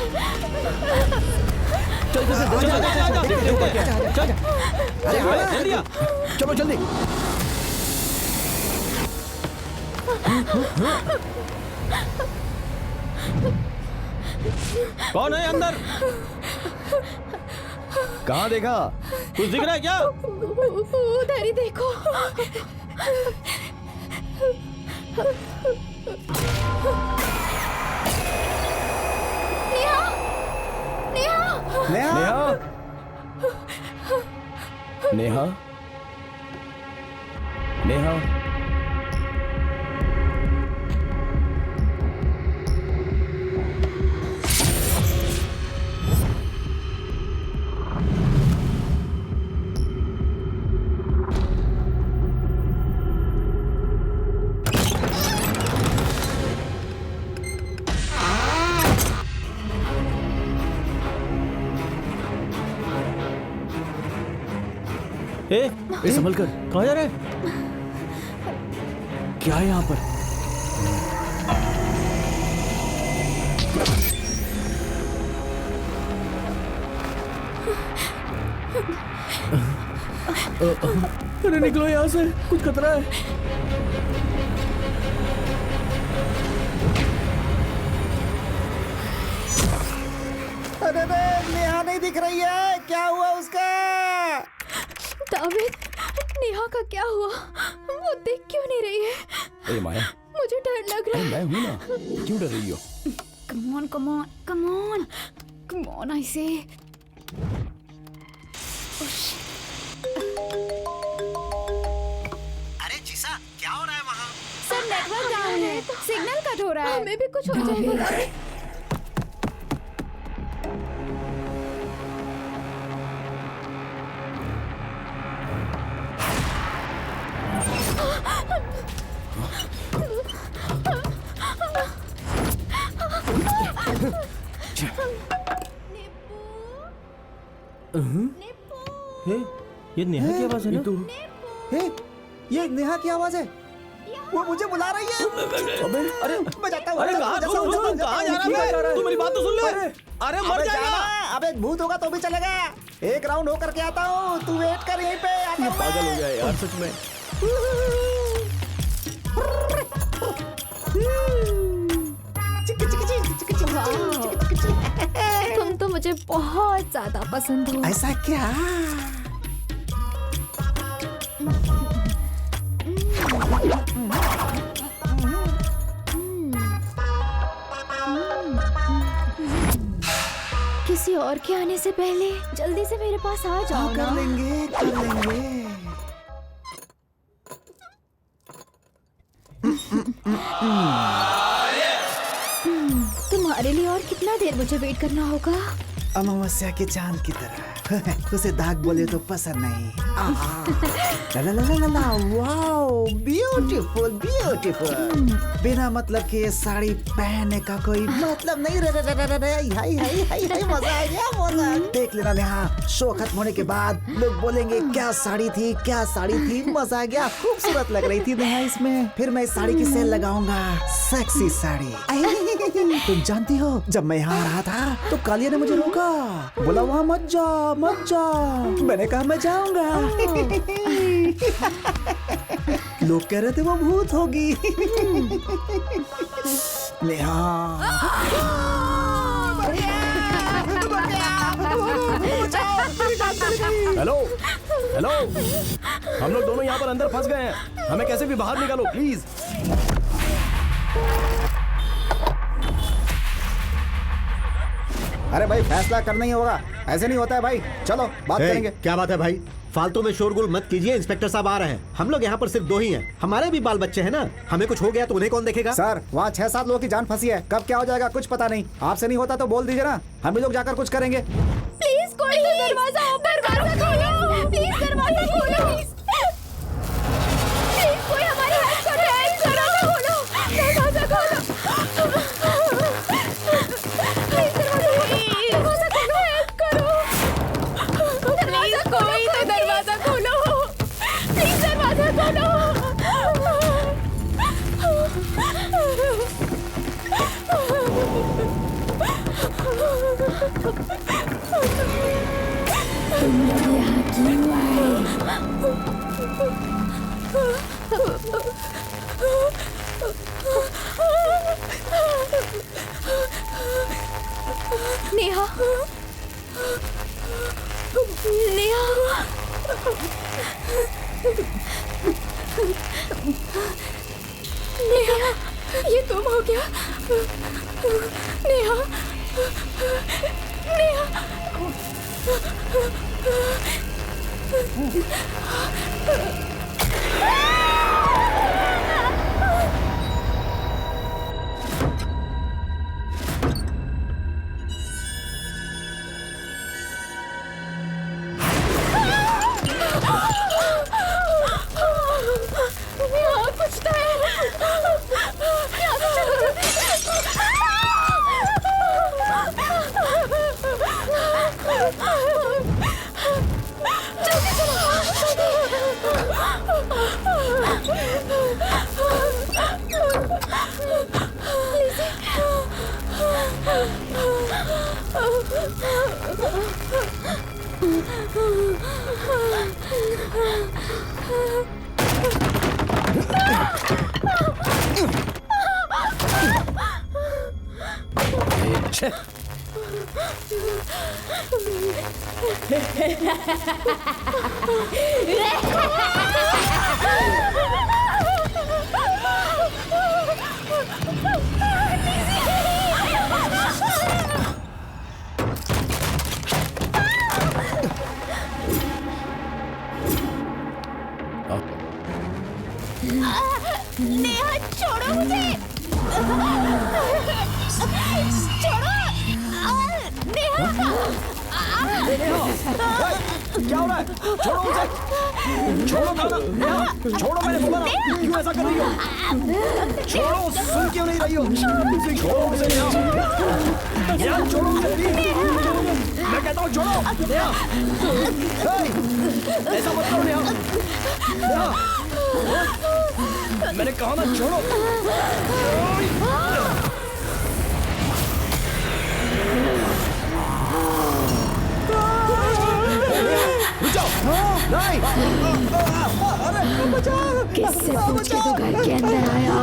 चल, जल्दी आ। चलो जल्दी। कौन है अंदर? कहाँ देखा? कुछ दिख रहा है क्या? उधर ही देखो। नेहा, नेहा, नेहा, नेहा, नेहा, ए संभल कर, कहाँ जा रहा है? क्या है यहाँ पर? अरे निकलो यहाँ से, कुछ खतरा है। अरे नेहा नहीं दिख रही है, क्या हुआ उसका? दाविद, नेहा का क्या हुआ? वो देख क्यों नहीं रही है? ए माया, मुझे डर लग रहा है। मैं हूँ ना, क्यों डर रही हो? Come on, come on, come on, come on, I say. अरे जीसा, क्या हो रहा है वहाँ? सर नेटवर्क डाउन है, सिग्नल कट हो रहा है। हमें भी कुछ हो जाएगा। ये नेहा की आवाज है ना? हे, ये नेहा की आवाज है। वो मुझे बुला रही है। अरे मैं जाता हूँ। अरे कहाँ जा रहा है? तू मेरी बात तो सुन ले। अरे मर जाएगा। अबे भूत होगा तो भी चलेगा। एक राउंड होकर के आता हूँ, तू वेट कर यहीं पे। आता हूँ। पागल हो गया यार सच में। तुम तो मुझे बहुत ज्यादा पसंद हो। ऐसा क्या? किसी और के आने से पहले जल्दी से मेरे पास आ जाओ ना। कर लेंगे, कर लेंगे। तुम्हारे लिए और कितना देर मुझे वेट करना होगा? अमावस्या के चांद की तरह। उसे दाग बोले तो पसंद नहीं। ला ला ला ला ला, वाओ, ब्यूटीफुल ब्यूटीफुल। बिना मतलब के ये साड़ी पहनने का कोई मतलब नहीं। रे रे रे रे रे, हाय हाय हाय हाय, मजा आ गया मजा। देख लेना नेहा, शो खत्म होने के बाद लोग बोलेंगे क्या साड़ी थी, क्या साड़ी थी। मजा आ गया, खूबसूरत लग रही थी नेहा इसमें। फिर मैं इस साड़ी की सेल लगाऊंगा, सेक्सी साड़ी। तुम जानती हो, जब मैं यहाँ आ रहा था तो कालिया ने मुझे रोका, बोला वहाँ मत जा मत जा। मैंने कहा मैं जाऊंगा। लोग कह रहे थे वो भूत होगी। नेहा, हेलो हेलो, हम लोग दोनों यहाँ पर अंदर फंस गए हैं, हमें कैसे भी बाहर निकालो प्लीज। अरे भाई फैसला करना ही होगा, ऐसे नहीं होता है भाई। चलो बात करेंगे। क्या बात है भाई, फालतू में शोरगुल मत कीजिए। इंस्पेक्टर साहब आ रहे हैं। हम लोग यहाँ पर सिर्फ 2 ही हैं। हमारे भी बाल बच्चे हैं ना। हमें कुछ हो गया तो उन्हें कौन देखेगा? सर वहाँ 6-7 लोगों की जान फंसी है, कब क्या हो जाएगा कुछ पता नहीं। आपसे नहीं होता तो बोल दीजिए ना, हम ही लोग जाकर कुछ करेंगे। प्लीज कोई तो दरवाजा ओपन खोलो। प्लीज दरवाजा खोलो। प्लीज कोई हमारी हेल्प करो। दरवाजा खोलो। प्लीज दरवाजा खोलो। हेल्प करो। दरवाजा कोई तो दरवाजा खोलो। प्लीज दरवाजा खोलो। तुम लोग यहाँ क्यों आए? नेहा नेहा नेहा, ये तुम हो क्या? नेहा नेहा कुछ तो है। जल्दी नेहा छोड़ो मुझे, छोड़ो नेहा। क्या हो रहा है? छोड़ो मुझे, छोड़ो खाना, छोड़ो, मैंने बोला ना, क्यों ऐसा कर रही हो? छोड़ो, सुन क्यों नहीं रही हो? छोड़ो मुझे, नेहा, छोड़ो मुझे, मैं कहता हूँ छोड़ो, नेहा, ऐसा मत करो नेहा, मैंने कहा ना छोड़ो। किससे पूछ के तू घर के अंदर आया?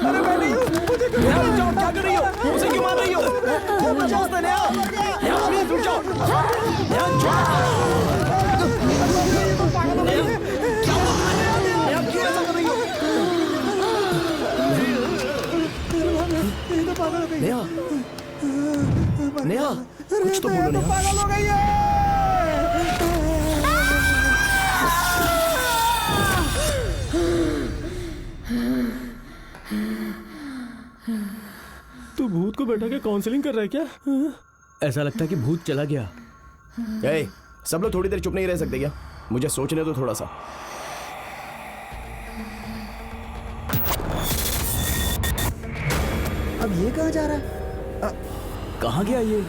अरे मैं नहीं हूँ, मुझे क्यों रुक जाओ, क्या कर रही हो? मुझे क्यों मार रही हो? बचाओ तो नेहा, नेहा प्लीज रुक जाओ, नेहा क्यों ऐसा कर रही हो? नेहा, नेहा, कुछ तो बोलो नेहा। पागल हो गई है। तू भूत को बैठा के काउंसलिंग कर रहा है क्या? ऐसा लगता है कि भूत चला गया। ए, सब लोग थोड़ी देर चुप नहीं रह सकते क्या? मुझे सोचने दो थोड़ा सा। अब ये कहाँ जा रहा है? कहाँ गया ये?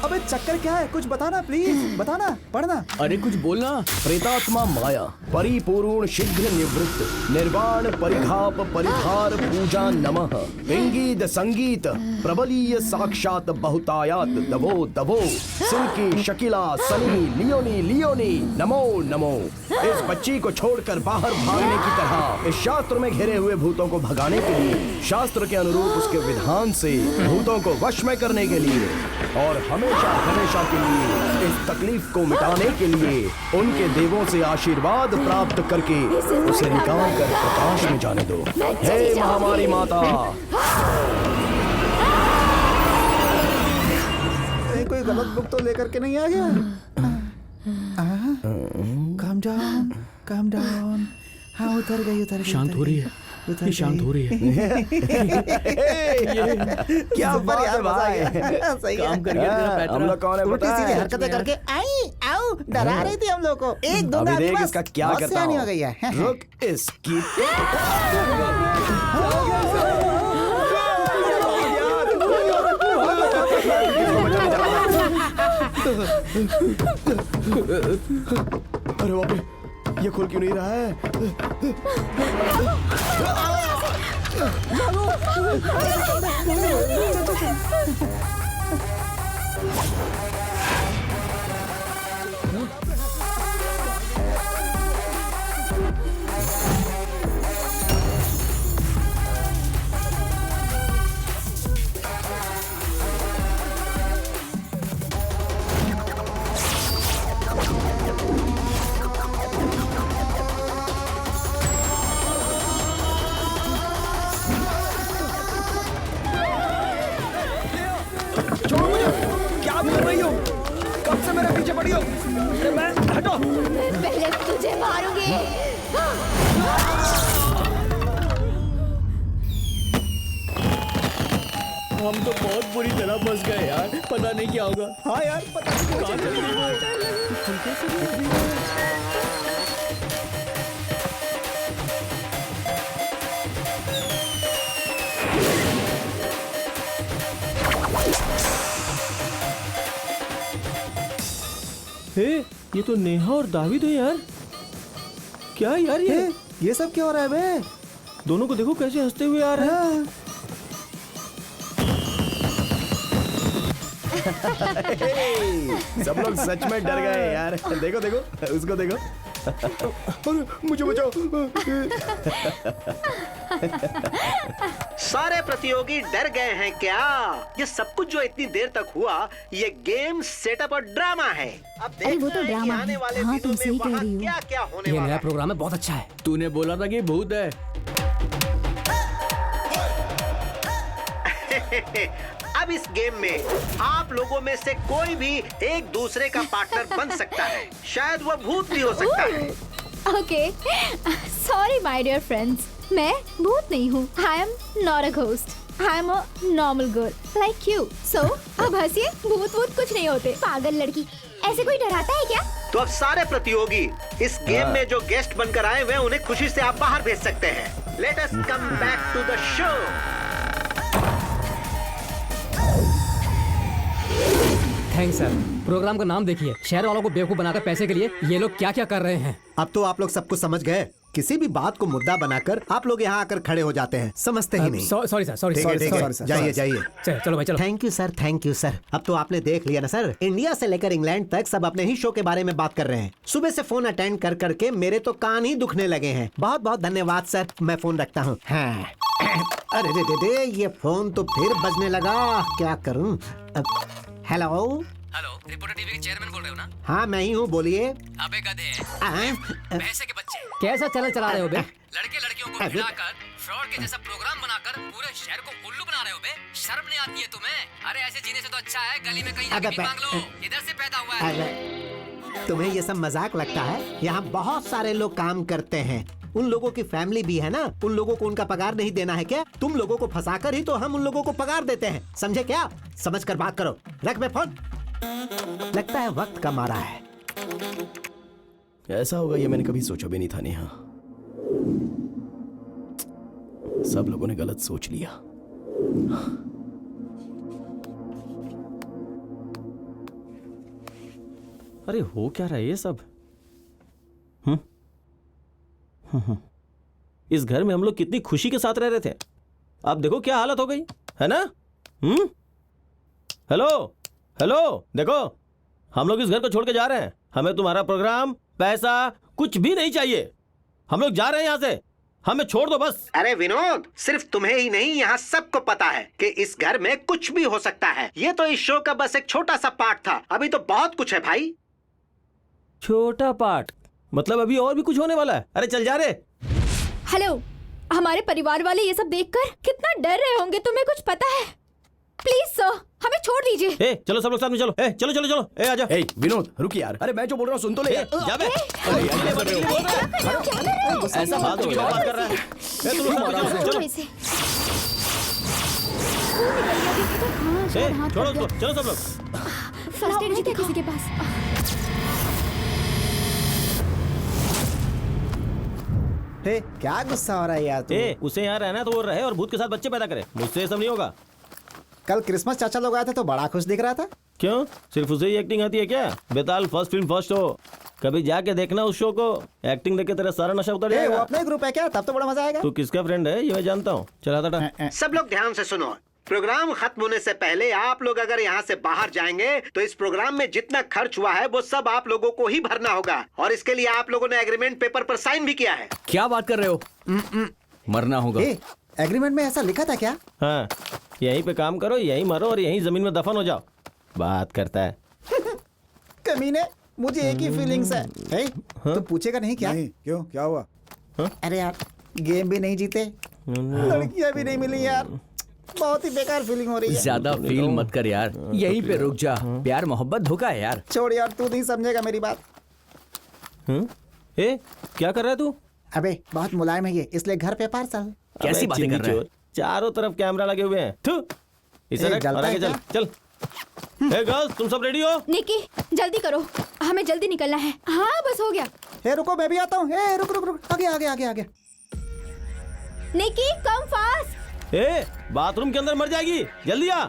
अबे चक्कर क्या है? कुछ बताना प्लीज, बताना, पढ़ना। अरे कुछ बोलना। प्रेतात्मा माया परिपूर्ण शीघ्र निवृत्त निर्वाण परिघाप परिधार पूजा नमः इंगीत संगीत प्रबलीय साक्षात बहुतायात दबो दबो silky Shakeela Sunny Leone Leone नमो नमो। इस बच्ची को छोड़कर बाहर भागने की तरह इस शास्त्र में घिरे हुए भूतों को भगाने के लिए, शास्त्र के अनुरूप उसके विधान से भूतों को वश में करने के लिए और हमेशा हमेशा के लिए इस तकलीफ को मिटाने के लिए उनके देवों से आशीर्वाद प्राप्त करके उसे निकाल कर प्रकाश में जाने दो। हे महामारी माता। कोई गलत बुक तो लेकर के नहीं आ गया? Calm down, calm down. हाँ उतर गई। शांत हो रही है, ये शांत हो रही है। क्या बात है भाई, सही काम कर गया तेरा पैटर्न। हम लोग कौन है उल्टी पता सीधी है? हरकतें करके आई आओ डरा रही थी हम लोग को। एक दो अभी देख इसका क्या बहुत करता सियानी हूँ। हो गई है। रुक इसकी अरे बाप रे, ये खुल क्यों नहीं रहा है? मैं पहले तुझे मारूंगी। हम तो बहुत बुरी तरह फंस गए यार, पता नहीं क्या होगा। हाँ यार, पता नहीं कहाँ चली गई वो? हे, ये तो नेहा और दाविद है यार। क्या यार ये सब क्या हो रहा है बे? दोनों को देखो कैसे हंसते हुए आ रहे हैं। सब लोग सच में डर गए यार। देखो देखो उसको देखो। अरे मुझे बचाओ। सारे प्रतियोगी डर गए हैं क्या? ये सब कुछ जो इतनी देर तक हुआ, ये गेम सेटअप और ड्रामा है। अब अरे वो देखना तो है कि ड्रामा आने है। वाले हाँ, दिनों तुम सही में कह वहाँ रही हो। क्या क्या होने ये वाला नया है। प्रोग्राम है, बहुत अच्छा है। तूने बोला था कि भूत है। अब इस गेम में आप लोगों में से कोई भी एक दूसरे का पार्टनर बन सकता है। शायद वो भूत भी हो सकता है। Okay, sorry my dear friends, मैं भूत नहीं हूँ। I am not a ghost, I am a normal girl like you. So अब हंसिए, भूत वूत कुछ नहीं होते। पागल लड़की, ऐसे कोई डराता है क्या? तो अब सारे प्रतियोगी इस गेम में जो गेस्ट बनकर आए हुए हैं, उन्हें खुशी से आप बाहर भेज सकते हैं। Let us come back to the show. Thanks sir. Programme का नाम देखिए, शहर वालों को बेवकूफ बनाकर पैसे के लिए ये लोग क्या क्या कर रहे हैं। अब तो आप लोग सब कुछ समझ गए। किसी भी बात को मुद्दा बनाकर आप लोग यहाँ आकर खड़े हो जाते हैं, समझते ही नहीं। सॉरी सर, सॉरी ठीक है, सॉरी ठीक है, जाइए जाइए। चलो भाई चलो। Thank you sir, thank you sir. अब तो आपने देख लिया ना सर, इंडिया से लेकर इंग्लैंड तक सब अपने ही शो के बारे में बात कर रहे हैं। सुबह से फोन अटेंड कर करके मेरे तो कान ही दुखने लगे हैं। बहुत बहुत धन्यवाद सर, मैं फोन रखता हूँ। हाँ। अरे दे ये फोन तो फिर बजने लगा, क्या करूँ? हेलो हेलो, रिपोर्टर टीवी के चेयरमैन बोल रहे हो ना? हाँ मैं ही हूँ, बोलिए। अबे गधे, हाँ? भैंसे के बच्चे, कैसा चैनल चला रहे हो बे? लड़के लड़कियों को भिड़ाकर फ्रॉड के जैसा प्रोग्राम बनाकर पूरे शहर को उल्लू बना रहे हो बे। शर्म नहीं आती है तुम्हें? अरे ऐसे जीने से तो अच्छा है गली में कहीं जाके भीख मांग लो। इधर से पैदा हुआ है। तुम्हें ये सब मजाक लगता है? यहाँ बहुत सारे लोग काम करते हैं, उन लोगों की फैमिली भी है ना। उन लोगों को उनका पगार नहीं देना है क्या? तुम लोगों को फंसाकर ही तो हम उन लोगों को पगार देते हैं, समझे क्या? समझ कर बात करो। रख बे फोन। लगता है वक्त का मारा है। ऐसा होगा ये मैंने कभी सोचा भी नहीं था नेहा। सब लोगों ने गलत सोच लिया। अरे हो क्या रहा है ये सब? इस घर में हम लोग कितनी खुशी के साथ रह रहे थे, अब देखो क्या हालत हो गई है ना। हेलो हेलो, देखो हम लोग इस घर को छोड़ के जा रहे हैं। हमें तुम्हारा प्रोग्राम, पैसा कुछ भी नहीं चाहिए। हम लोग जा रहे हैं यहाँ से, हमें छोड़ दो बस। अरे विनोद, सिर्फ तुम्हें ही नहीं, यहाँ सबको पता है कि इस घर में कुछ भी हो सकता है। ये तो इस शो का बस एक छोटा सा पार्ट था, अभी तो बहुत कुछ है भाई। छोटा पार्ट मतलब अभी और भी कुछ होने वाला है। अरे चल जा रे। हेलो, हमारे परिवार वाले ये सब देखकर कितना डर रहे होंगे, तुम्हें कुछ पता है? प्लीज सर, हमें छोड़ दीजिए। ए, चलो सब लोग साथ में चलो। ए, चलो चलो चलो। ए, आजा। ए, विनोद रुक यार। अरे मैं जो बोल रहा हूँ सुन तो ले। जा बे। ऐसा फालतू की बात कर रहा है। ए, तुम लोग साथ में चलो। ए, छोड़ो उसको, चलो सब लोग। फर्स्ट एड है क्या किसी के पास? हे, क्या गुस्सा हो रहा है यार तू? ए, उसे यहाँ रहना है तो वो रहे और भूत के साथ बच्चे पैदा करे। मुझसे ये सब नहीं होगा। कल क्रिसमस चाचा लोग आए थे तो बड़ा खुश दिख रहा था। क्यों, सिर्फ उसे ही एक्टिंग आती है क्या? बेताल फर्स्ट फिल्म फर्स्ट हो, कभी जाके देखना उस शो को। एक्टिंग देख के तेरा सारा नशा उतर वो जाएगा। अपना ही ग्रुप है क्या? तब तो बड़ा मजा आएगा। तू किसका फ्रेंड है ये मैं जानता हूँ। चला था। सब लोग ध्यान से सुनो। प्रोग्राम खत्म होने से पहले आप लोग अगर यहाँ से बाहर जाएंगे तो इस प्रोग्राम में जितना खर्च हुआ है वो सब आप लोगों को ही भरना होगा, और इसके लिए आप लोगों ने एग्रीमेंट पेपर पर साइन भी किया है। क्या बात कर रहे हो? मरना होगा। एग्रीमेंट में ऐसा लिखा था क्या? हाँ, यहीं पे काम करो, यहीं मरो और यहीं जमीन में दफन हो जाओ। बात करता है। कमीने, मुझे एक ही फीलिंग्स है। तो पूछेगा नहीं क्या? नहीं, क्यों, क्या हुआ? अरे यार, गेम भी नहीं जीते, लड़कियां भी नहीं मिली यार, बहुत ही बेकार फीलिंग हो रही है। ज्यादा फील मत कर यार, यहीं पे रुक जा। प्यार मोहब्बत धोखा है यार। छोड़ यार, तू नहीं समझेगा मेरी बात। ए क्या कर रहा है तू? अबे बहुत मुलायम है ये, इसलिए घर पे पार्सल। कैसी अबे, बातें कर चिंदी रहा है? चोर, चारों तरफ कैमरा लगे हुए हैं। थू इसे ए, रख जलता और आगे है चल चल। ए गर्ल्स तुम सब रेडी हो? निकी जल्दी करो, हमें जल्दी निकलना है। हाँ बस हो गया। ए रुको, मैं भी आता हूँ। ए रुक रुक रुक, आगे आगे आगे आगे। निकी कम फास्ट। ए बाथरूम के अंदर मर जाएगी, जल्दी आ।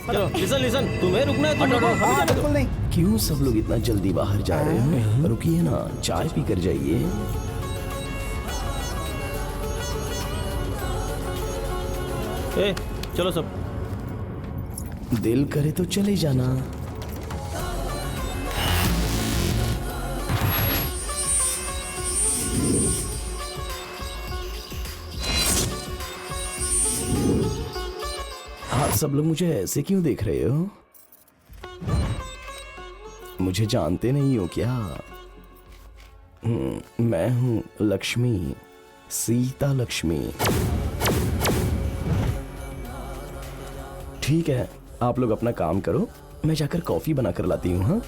चलो लिसन लिसन, तुम्हें रुकना है, तुम रुको, अभी हाँ जाने दो। बिल्कुल नहीं। क्यों सब लोग इतना जल्दी बाहर जा रहे हो? रुकिए ना, चाय पी कर जाइए। ए चलो सब। दिल करे तो चले जाना। आप सब लोग मुझे ऐसे क्यों देख रहे हो? मुझे जानते नहीं हो क्या? मैं हूं लक्ष्मी, सीता लक्ष्मी। ठीक है, आप लोग अपना काम करो, मैं जाकर कॉफी बनाकर लाती हूँ। हाँ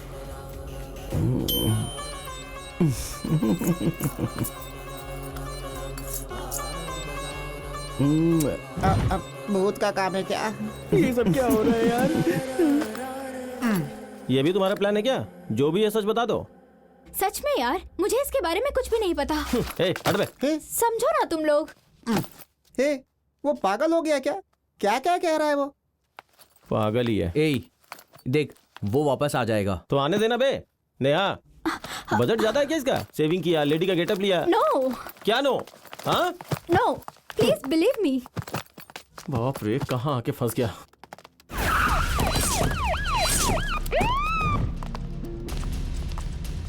अब भूत का काम है क्या? ये सब क्या हो रहा है यार? ये भी तुम्हारा प्लान है क्या? जो भी है सच बता दो। सच में यार, मुझे इसके बारे में कुछ भी नहीं पता। ए हट बे। ए, समझो ना तुम लोग। ए, वो पागल हो गया क्या? क्या क्या कह रहा है वो? पागल ही है। ए देख, वो वापस आ जाएगा। तो आने देना बे। नेहा बजट ज्यादा है क्या इसका? सेविंग किया, लेडी का गेटअप लिया। नो क्या नो? हाँ नो, प्लीज बिलीव मी। बाप रे, कहाँ आके फंस गया।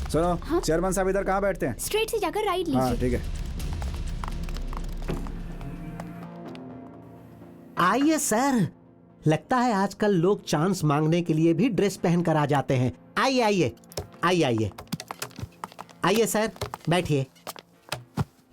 सुनो, चेयरमैन साहब इधर कहाँ बैठते हैं? स्ट्रेट से जाकर राइट हाँ लीजिए। ठीक है। आइए सर, लगता है आजकल लोग चांस मांगने के लिए भी ड्रेस पहनकर आ जाते हैं। आइए आइए आइए आइए आइए सर, बैठिए।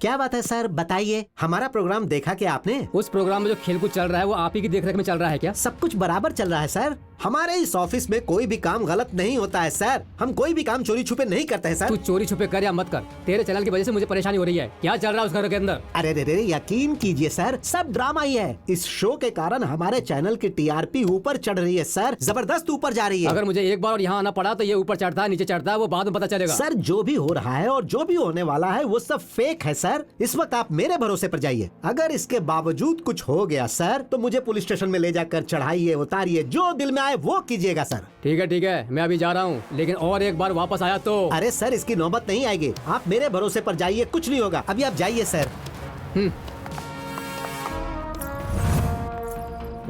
क्या बात है सर, बताइए। हमारा प्रोग्राम देखा क्या आपने? उस प्रोग्राम में जो खेलकूद चल रहा है वो आप ही की देखरेख में चल रहा है क्या? सब कुछ बराबर चल रहा है सर। हमारे इस ऑफिस में कोई भी काम गलत नहीं होता है सर। हम कोई भी काम चोरी छुपे नहीं करते हैं सर। तू चोरी छुपे कर या मत कर, तेरे चैनल की वजह से मुझे परेशानी हो रही है। क्या चल रहा है उस घर के अंदर? अरे रे रे, यकीन कीजिए सर, सब ड्रामा ही है। इस शो के कारण हमारे चैनल की टीआरपी ऊपर चढ़ रही है सर, जबरदस्त ऊपर जा रही है। अगर मुझे एक बार और यहाँ आना पड़ा तो ये ऊपर चढ़ता है नीचे चढ़ता है, वो बाद में पता चलेगा। सर जो भी हो रहा है और जो भी होने वाला है वो सब फेक है सर। इस वक्त आप मेरे भरोसे पर जाइए। अगर इसके बावजूद कुछ हो गया सर तो मुझे पुलिस स्टेशन में ले जाकर चढ़ाइए, उतारिए, जो दिल में आए वो कीजिएगा सर। ठीक है, मैं अभी जा रहा हूँ, लेकिन और एक बार वापस आया तो। अरे सर, इसकी नौबत नहीं आएगी, आप मेरे भरोसे पर जाइए, कुछ नहीं होगा। अभी आप जाइए सर।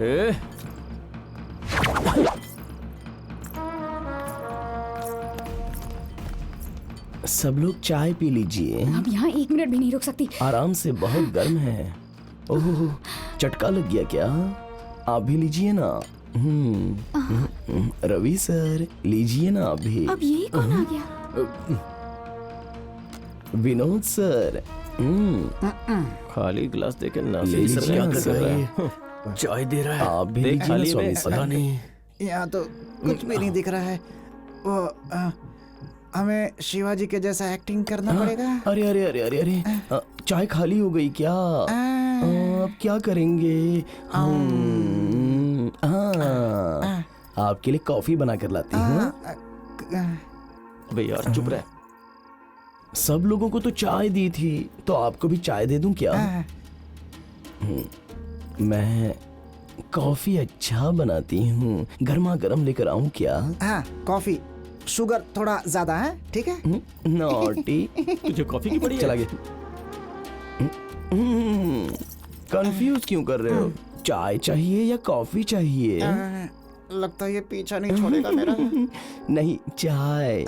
ए सब लोग चाय पी लीजिए। अब यहाँ 1 मिनट भी नहीं रुक सकती। आराम से, बहुत गर्म है। ओह, चटका लग गया क्या? आप भी लीजिए ना। रवि सर, लीजिए ना आप भी। अब ये कौन आ गया? विनोद सर, खाली गिलास देके ना लीजिए ना सर। चाय दे रहा है। आप भी देख लीजिए ना खाली स्वामी में, सर। पता नहीं। यहाँ तो कुछ भी नहीं दिख रहा है। वो हमें शिवाजी के जैसा एक्टिंग करना पड़ेगा। अरे अरे अरे अरे अरे, चाय खाली हो गई क्या? अब क्या करेंगे? आपके लिए कॉफी बना कर लाती हूँ। अबे यार चुप रह। सब लोगों को तो चाय दी थी, तो आपको भी चाय दे दूं क्या? मैं कॉफी अच्छा बनाती हूँ, गर्मा गर्म लेकर आऊं क्या? हाँ, कॉफी, शुगर थोड़ा ज्यादा है, ठीक है? नॉटी, तुझे कॉफी की पड़ी है? चला गया। कंफ्यूज क्यों कर रहे हो? चाय चाहिए या कॉफी चाहिए? लगता है ये पीछा नहीं छोड़ेगा मेरा। नहीं, चाय।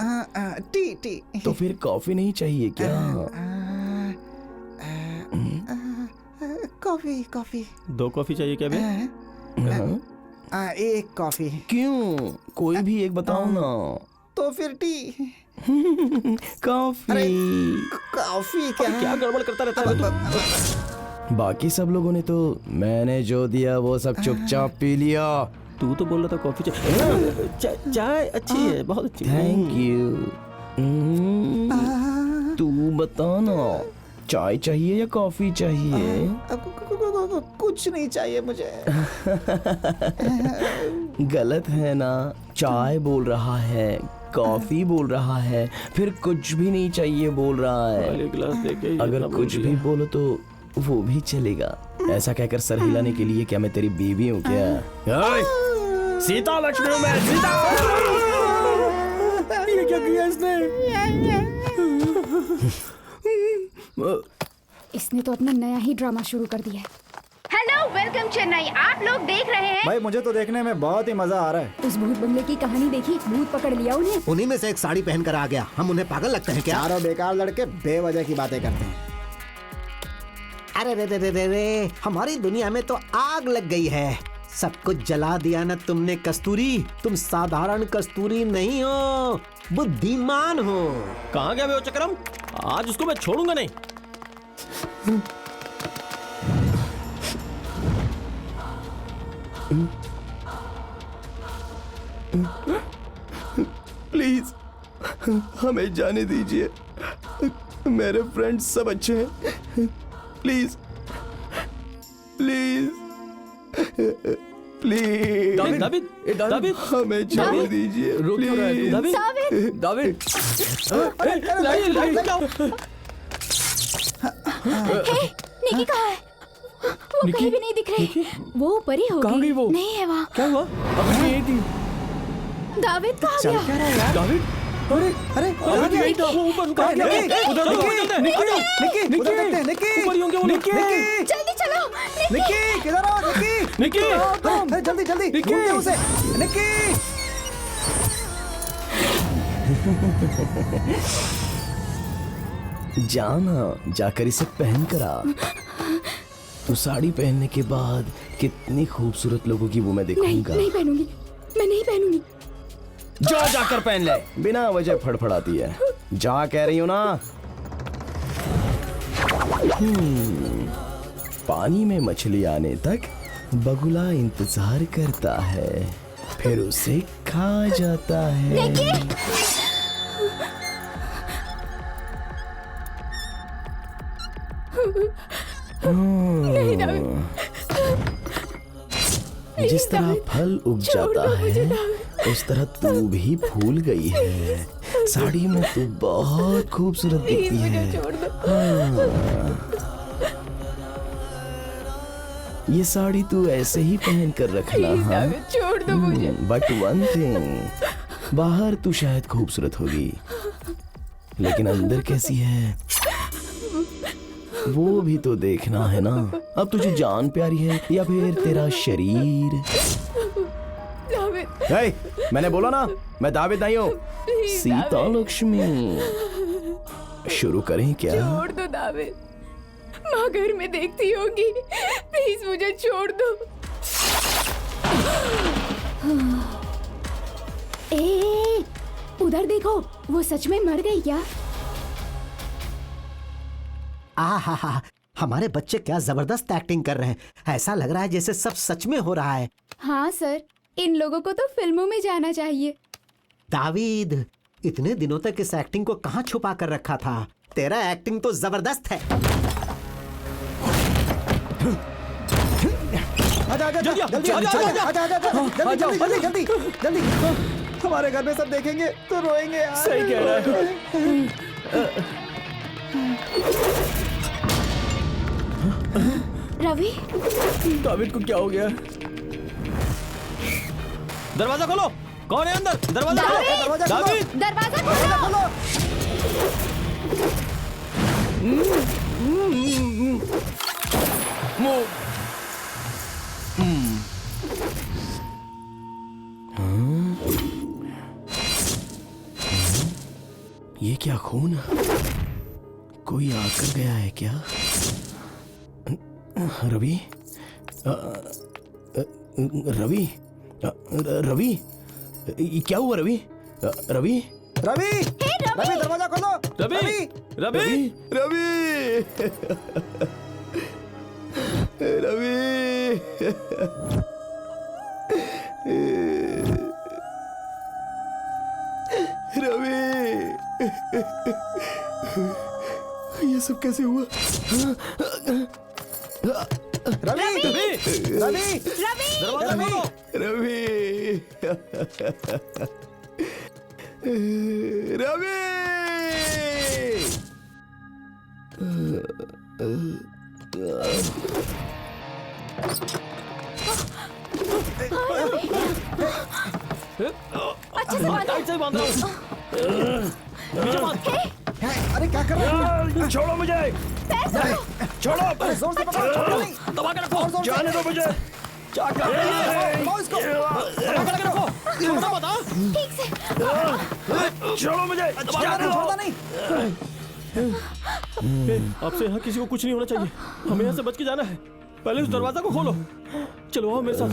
T T. तो फिर कॉफी नहीं चाहिए क्या? Coffee coffee. 2 कॉफी चाहिए क्या बे? एक कॉफी। क्यों? कोई भी एक बताओ ना। तो फिर टी। कॉफी। कॉफी क्या? क्या गड़बड़ करता रहता है तू? बाकी सब लोगों ने तो मैंने जो दिया वो सब चुपचाप पी लिया। तू तो बोल रहा था कॉफी चाय अच्छी है, बहुत अच्छी। Thank you. तू बता ना, चाय चाहिए या कॉफी चाहिए? कुछ नहीं चाहिए मुझे। गलत है ना, चाय बोल रहा है, कॉफी बोल रहा है, फिर कुछ भी नहीं चाहिए बोल रहा है। गिलास देके अगर कुछ भी बोलो तो वो भी चलेगा। ऐसा कहकर सर हिलाने के लिए क्या मैं तेरी बीवी हूँ क्या? सीता लक्ष्मी में सीता। ये क्या किया इसने? इसने तो अपना नया ही ड्रामा शुरू कर दिया है। Hello, welcome Chennai. आप लोग देख रहे हैं भाई मुझे तो देखने में बहुत ही मजा आ रहा है। उस भूत बंगले की कहानी देखी, भूत पकड़ लिया उन्हें। उन्हीं में से एक साड़ी पहनकर आ गया। हम उन्हें पागल लगते हैं क्या? चारों बेकार लड़के बेवजह की बातें करते हैं। अरे रे रे रे रे रे, हमारी दुनिया में तो आग लग गई है। सब कुछ जला दिया ना तुमने कस्तूरी। तुम साधारण कस्तूरी नहीं हो, बुद्धिमान हो। कहाँ गया वो चक्रम? आज उसको मैं छोड़ूंगा नहीं। प्लीज हमें जाने दीजिए, मेरे फ्रेंड्स सब अच्छे हैं। प्लीज प्लीज प्लीज दाविद हमें जाने दीजिए। रुक क्यों रहा है तू? दाविद, दाविद निकी कहाँ है? वो कहीं भी नहीं दिख रही। वो ऊपर ही होगी। कहाँ गई वो? नहीं है वहाँ। क्या हुआ? अभी नहीं आई थी। दाविद कहाँ गया? दाविद, अरे अरे अभी नहीं था वो ऊपर। कहाँ गया? उधर निकी उधर देखते हैं। निकी ऊपर ही होंगे वो। निकी जल्दी चलो। निकी किधर हो? निकी निकी अरे जल्दी जल्दी ढूंढते हैं उसे। निकी जाना, जाकर इसे पहन कर आ। तो साड़ी पहनने के बाद कितनी खूबसूरत लोगों की वो मैं नहीं, देखूंगा। नहीं पहनूंगी, मैं नहीं पहनूंगी। जा जाकर पहन ले, बिना वजह फड़फड़ाती है। जा कह रही हो ना। पानी में मछली आने तक बगुला इंतजार करता है, फिर उसे खा जाता है। नहीं दाविद, जिस तरह फल उग जाता है उस तरह तू भी फूल गई है। साड़ी में तू बहुत खूबसूरत दिखती है। छोड़ दो। ये साड़ी तू ऐसे ही पहन कर रखना। हाँ, छोड़ दो मुझे। बट वन थिंग, बाहर तू शायद खूबसूरत होगी, लेकिन अंदर कैसी है वो भी तो देखना है ना। अब तुझे जान प्यारी है या फिर तेरा शरीर? दाविद, hey, मैंने बोला ना मैं दाविद नहीं हूँ, सीता लक्ष्मी। शुरू करें क्या? छोड़ दो दाविद, माँ घर में देखती होगी। प्लीज मुझे छोड़ दो। ए, उधर देखो, वो सच में मर गई क्या? आहा, हमारे बच्चे क्या जबरदस्त एक्टिंग कर रहे हैं। ऐसा लग रहा है जैसे सब सच में हो रहा है। हाँ सर, इन लोगों को तो फिल्मों में जाना चाहिए। दावीद, इतने दिनों तक इस एक्टिंग को कहाँ छुपा कर रखा था? तेरा एक्टिंग तो जबरदस्त है। आजा आजा जल्दी आओ, जल्दी आजा, आजा आजा, आजा आजा जल्दी जल्दी जल्दी जल्दी। हमारे घर में सब देखेंगे तो रोएंगे यार। सही कह रहा है। रवि, दाविद को क्या हो गया? दरवाजा खोलो। कौन है अंदर? दरवाजा खोलो। दाविद, दरवाजा खोलो। ये क्या खून? कोई आकर गया है क्या? रवि, रवि, रवि, ये क्या हुआ रवि? रवि, रवि रवि दरवाजा खोलो। रवि, रवि, रवि, रवि, रवि, ये सब कैसे हुआ? रवि रवि रवि दरवाजा खोलो। रवि, रवि, अच्छे से बांधो। टाइट से बांध लो। पीछे बांध। अरे क्या कर रहे हो? छोड़ो मुझे, छोड़ो, अरे जोर से पकड़ो, छोड़ो नहीं। दबा के रखो। जाने दो मुझे। क्या कर रही है? दबाओ इसको। दबा के रखो। छोड़ो मत, हाँ? ठीक से। छोड़ो मुझे, छोड़ता नहीं। अब से यहाँ किसी को कुछ नहीं होना चाहिए। हमें यहाँ से बच के जाना है। पहले उस दरवाजा को खोलो। चलो आओ मेरे साथ।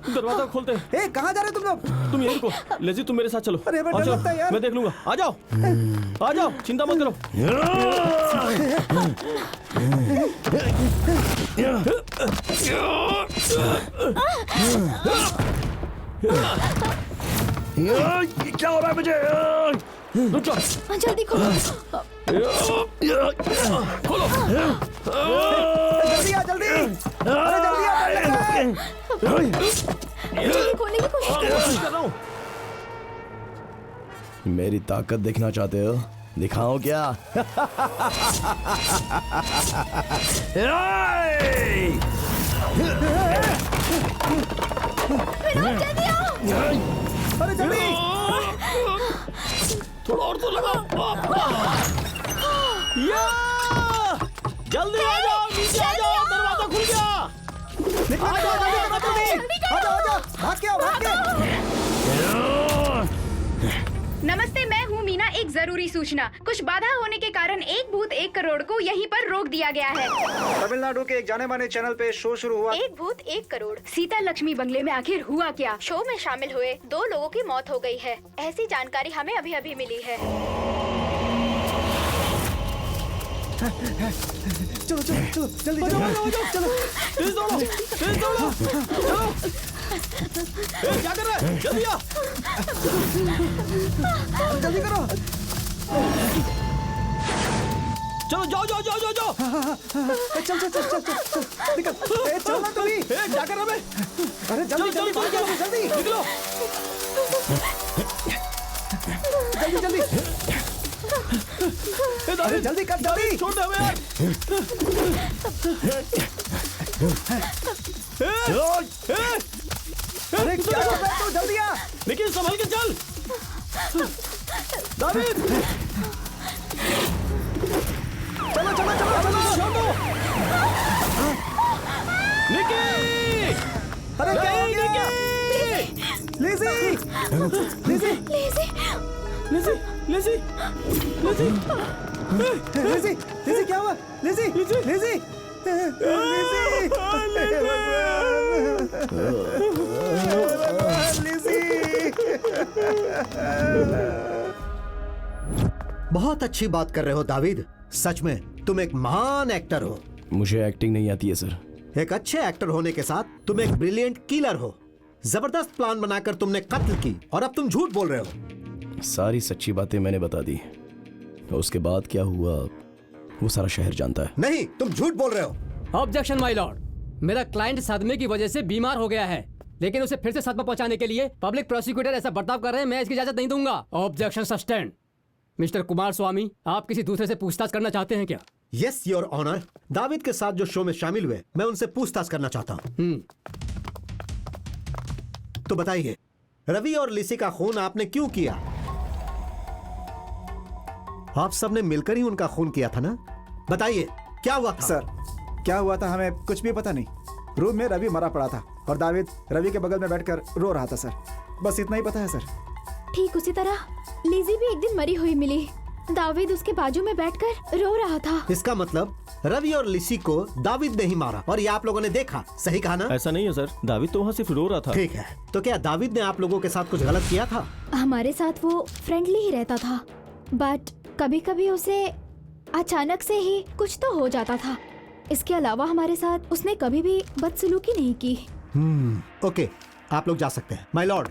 दरवाजा खोलते हैं। ए, कहाँ जा रहे हो तुम लोग? तुम यहीं रुको। लेजी तुम मेरे साथ चलो। अरे, हमें आओ, डर चलो। लगता है यार। मैं देख लूंगा। आ जाओ, आ जाओ, चिंता मत करो। क्या हो रहा है मुझे? रुक जाओ। जल्दी खोलो। खोलो। जल्दी आ, जल्दी। अरे जल्दी आ, डर लग रहा है। जल्दी खोलने की कोशिश करो। कोशिश कर रहा हूँ। मेरी ताकत देखना चाहते हो? दिखाओ क्या? विनोद जल्दी आओ। अरे जल्दी। थोड़ा और तो लगाओ। या! जल्दी आ जाओ, नीचे आ जाओ, दरवाजा खुल गया। आ जाओ, जल्दी करो, जल्दी। आ जाओ, आ जाओ, भाग के आओ, भाग के। नमस्ते, मैं हूँ मीना। एक जरूरी सूचना। कुछ बाधा होने के कारण एक भूत 1 करोड़ को यहीं पर रोक दिया गया है। तमिलनाडु के एक जाने माने चैनल पे शो शुरू हुआ। एक भूत 1 करोड़। सीता लक्ष्मी बंगले में आखिर हुआ क्या? शो में शामिल हुए 2 लोगों की मौत हो गई है। ऐसी जानकारी हमें अभी अभी मिली है। चलो चलो चलो, जल्दी जल्दी चलो। तेज दौड़ो, तेज दौड़ो। चलो। ए, क्या कर रहा है? जल्दी आ। जल्दी करो। चलो जाओ जाओ जाओ जाओ जाओ। चल चल चल चल चल निकल। ए, चल ना तू भी। ए, क्या कर रहा है? अरे जल्दी जल्दी भाग जल्दी जल्दी निकलो। जल्दी जल्दी। अरे जल्दी कर, जल्दी। छोड़ दे हमें यार। अरे क्या कर रहा है तू? जल्दी आ। लेकिन संभल के चल। दाविद, चलो चलो चलो चलो। छोड़ दो। निकी, अरे क्या हो गया? Lazy lazy lazy, lazy, lazy. Lazy lazy क्या हुआ? लेजी लेजी लेजी बहुत अच्छी बात कर रहे हो दाविद। सच में तुम एक महान एक्टर हो। मुझे एक्टिंग नहीं आती है सर। एक अच्छे एक्टर होने के साथ तुम एक ब्रिलियंट किलर हो। जबरदस्त प्लान बनाकर तुमने कत्ल की और अब तुम झूठ बोल रहे हो। सारी सच्ची बातें मैंने बता दी। उसके बाद क्या हुआ वो सारा शहर जानता है। नहीं, तुम झूठ बोल रहे हो। Objection my Lord. मेरा क्लाइंट सदमे की वजह से बीमार हो गया है, लेकिन उसे फिर से सदमा पहुंचाने के लिए पब्लिक प्रोसिक्यूटर ऐसा बर्ताव कर रहे हैं। मैं इसकी इजाजत नहीं दूंगा। Objection sustained. मिस्टर कुमार स्वामी, आप किसी दूसरे से पूछताछ करना चाहते हैं क्या? Yes your honour. दाविद के साथ जो शो में शामिल हुए, मैं उनसे पूछताछ करना चाहता हूँ। तो बताइए, रवि और लिसी का खून आपने क्यों किया? आप सबने मिलकर ही उनका खून किया था ना? बताइए क्या हुआ था? सर, क्या हुआ था हमें कुछ भी पता नहीं। रूम में रवि मरा पड़ा था और दाविद रवि के बगल में बैठकर रो रहा था सर। बस इतना ही पता है सर। ठीक उसी तरह लिजी भी एक दिन मरी हुई मिली। दाविद उसके बाजू में बैठकर रो रहा था। इसका मतलब रवि और लिसी को दाविद ने ही मारा और ये आप लोगों ने देखा। सही कहा ना? ऐसा नहीं है सर, दाविद तो वहाँ सिर्फ रो रहा था। ठीक है, तो क्या दाविद ने आप लोगों के साथ कुछ गलत किया था? हमारे साथ वो फ्रेंडली ही रहता था, बट कभी कभी उसे अचानक से ही कुछ तो हो जाता था। इसके अलावा हमारे साथ उसने कभी भी बदसलूकी नहीं की। ओके, आप लोग जा सकते हैं। My lord,